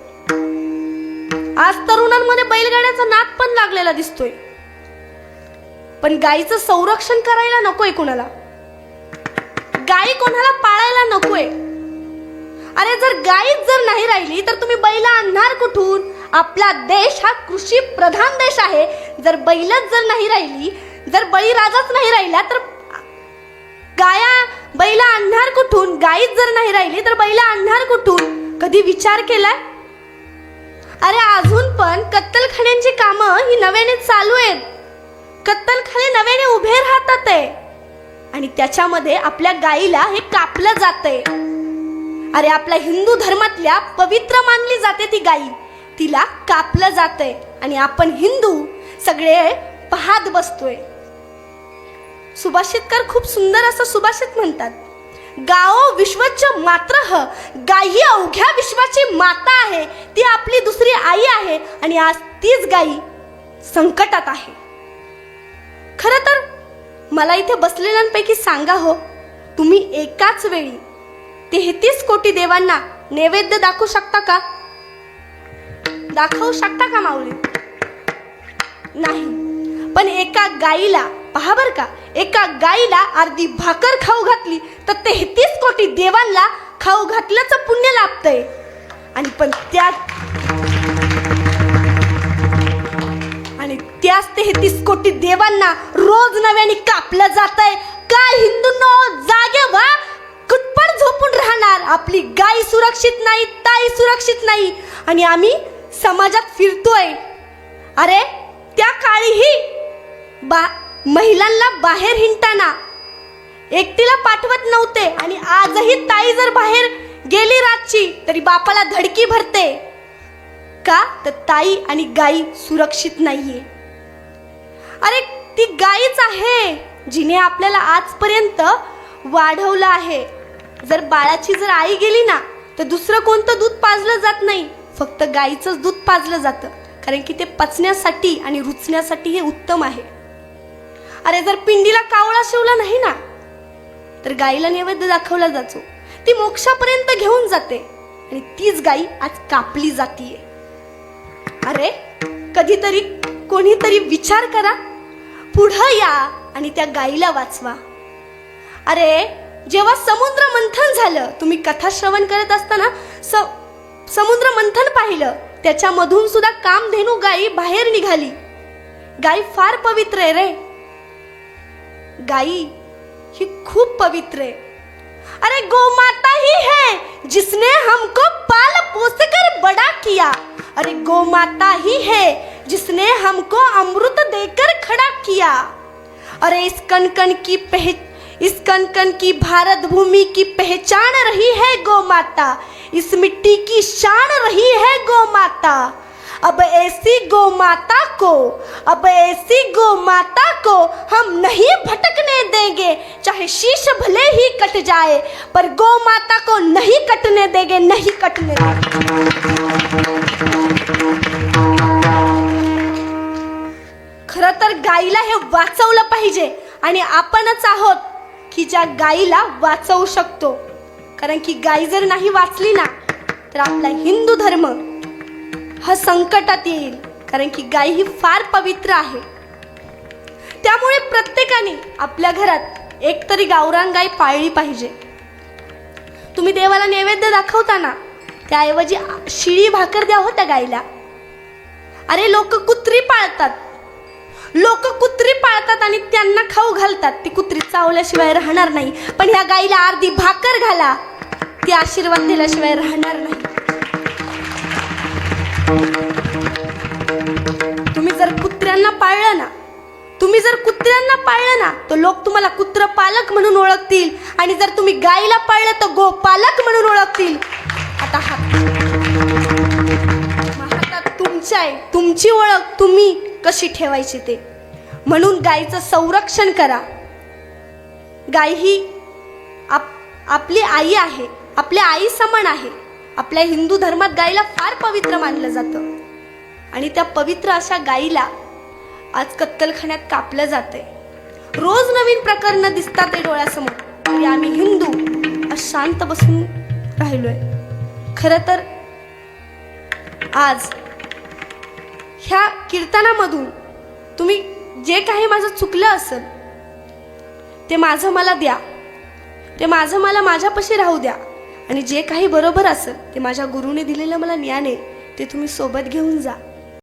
आज तरुणांमध्ये बैलगाड्याचा नाद पण लागलेला दिसतोय. पण गायीचं संरक्षण करायला नकोय कोणाला. गायी कोणाला पाळायला नकोय. अरे जर गायीच जर नाही राहिली तर तुम्ही बैल आणणार कुठून? आपला देश हा कृषी प्रधान देश आहे. जर बैलच जर नाही राहिली, जर बळीराजाच नाही राहिला तर बैल आणणार कुठून? गायीच जर नाही राहिली तर बैल आणणार कुठून? कधी विचार केलाय? अरे अजून पण कत्तलखान्यांची कामं ही नव्याने चालू आहेत. कत्तलखाने नव्याने उभे राहतात आहे आणि त्याच्यामध्ये आपल्या गायीला हे कापलं जातंय. अरे आपल्या हिंदू धर्मातल्या पवित्र मानली जाते ती गायी, तिला कापलं जातंय आणि आपण हिंदू सगळे पाहत बसतोय. सुभाषितकार खूप सुंदर असं सुभाषित म्हणतात, गाओ विश्वच मात्र गाय ही अवघ्या विश्वाची माता आहे, ती आपली दुसरी आई आहे आणि आज तीच गाई संकटात आहे. खरं तर मला इथे बसलेल्यांपैकी सांगा हो, तुम्ही एकाच वेळी 33 कोटी देवांना नैवेद्य दाखवू शकता का? दाखवू शकता का माऊली? नाही. पण एका गाईला पहा बर का, एका गाईला अर्धी भाकर खाऊ घातली तर 33 कोटी देवांना खाऊ घातल्याचं पुण्य लाभतंय. आणि पण त्याच 33 कोटी देवांना रोज नव्याने कापलं जातंय. काय हिंदूंनो, जागे व्हा, कुठपण झोपून राहणार? आपली गाय सुरक्षित नाही, ताई सुरक्षित नाही आणि आम्ही समाजात फिरतोय. अरे त्या काळीही महिलांना बाहेर हिंडताना एकटीला पाठवत नव्हते आणि आजही ताई जर बाहेर गेली रातची तरी बापाला धडकी भरते. का? तर ताई आणि गाई सुरक्षित नाहीये. अरे ती गायच आहे जिने आपल्याला आजपर्यंत वाढवलं आहे. जर बाळाची जर आई गेली ना तर दुसरं कोणतं दूध पाजलं जात नाही, फक्त गाईचंच दूध पाजलं जातं, कारण की ते पचण्यासाठी आणि रुचण्यासाठी हे उत्तम आहे. अरे जर पिंडीला कावळा शिवला नाही ना तर गाईला नैवेद्य दाखवला जातो, ती मोक्षापर्यंत घेऊन जाते आणि तीच गाई आज कापली जातीये. अरे कधीतरी कोणीतरी विचार करा, पुढं या आणि त्या गाईला वाचवा. अरे जेव्हा समुद्र मंथन झालं, तुम्ही कथा श्रवण करत असताना समुद्र मंथन पाहिलं, त्याच्यामधून सुद्धा कामधेनू गाई बाहेर निघाली. गाई फार पवित्र आहे रे, गाई ही खूप पवित्र है. अरे गोमाता ही है जिसने हमको पाल पोस कर बड़ा किया. अरे गोमाता ही है जिसने हमको अमृत देकर खड़ा किया. अरे इस कण कण की भारत भूमि की पहचान रही है गोमाता, इस मिट्टी की शान रही है गोमाता. अब ऐसी गोमाता को हम नहीं भटकने देंगे, चाहे शीश भले ही कट जाए, पर गोमाता को नहीं कटने देंगे, नहीं कटने देंगे. खरं तर गाईला हे वाचवलं पाहिजे आणि आपणच आहोत की ज्या गाईला वाचवू शकतो. कारण की गाई जर नाही वाचली ना तर आपला हिंदू धर्म हा संकटात येईल, कारण की गाय ही फार पवित्र आहे. त्यामुळे प्रत्येकाने आपल्या घरात एक तरी गावरान गाय पाळली पाहिजे. तुम्ही देवाला नैवेद्य दाखवताना त्याऐवजी शिळी भाकर द्या हो त्या गायला. अरे लोक कुत्री पाळतात आणि त्यांना खाऊ घालतात, ती कुत्री चावल्याशिवाय राहणार नाही. पण ह्या गायीला अर्धी भाकर घाला, ती आशीर्वाद दिल्याशिवाय राहणार नाही. तुम्ही जर कुत्र्यांना पाळलं ना तर लोक तुम्हाला कुत्र पालक म्हणून ओळखतील आणि जर तुम्ही गायीला पाळलं तर गोपालक म्हणून ओळखतील. आता हातात तुमच्या आहे, तुमची ओळख तुम्ही कशी ठेवायची ते. म्हणून गायीचं संरक्षण करा. गाय ही आपली आई आहे, आपल्या आई समान आहे. आपल्या हिंदू धर्मात गायीला फार पवित्र मानलं जातं आणि त्या पवित्र अशा गायीला आज कत्तलखान्यात कापलं जातंय. रोज नवीन प्रकरणं दिसतात डोळ्यासमोर, तरी आम्ही हिंदू आज शांत बसून राहिलोय. खरं तर आज ह्या कीर्तनामधून तुम्ही जे काही माझं चुकलं असेल ते माझं मला द्या, ते माझं मला माझ्यापाशी राहू द्या आणि जे काही बरोबर असेल ते माझ्या गुरुने दिलेलं मला ज्ञान आहे ते तुम्ही सोबत घेऊन जा.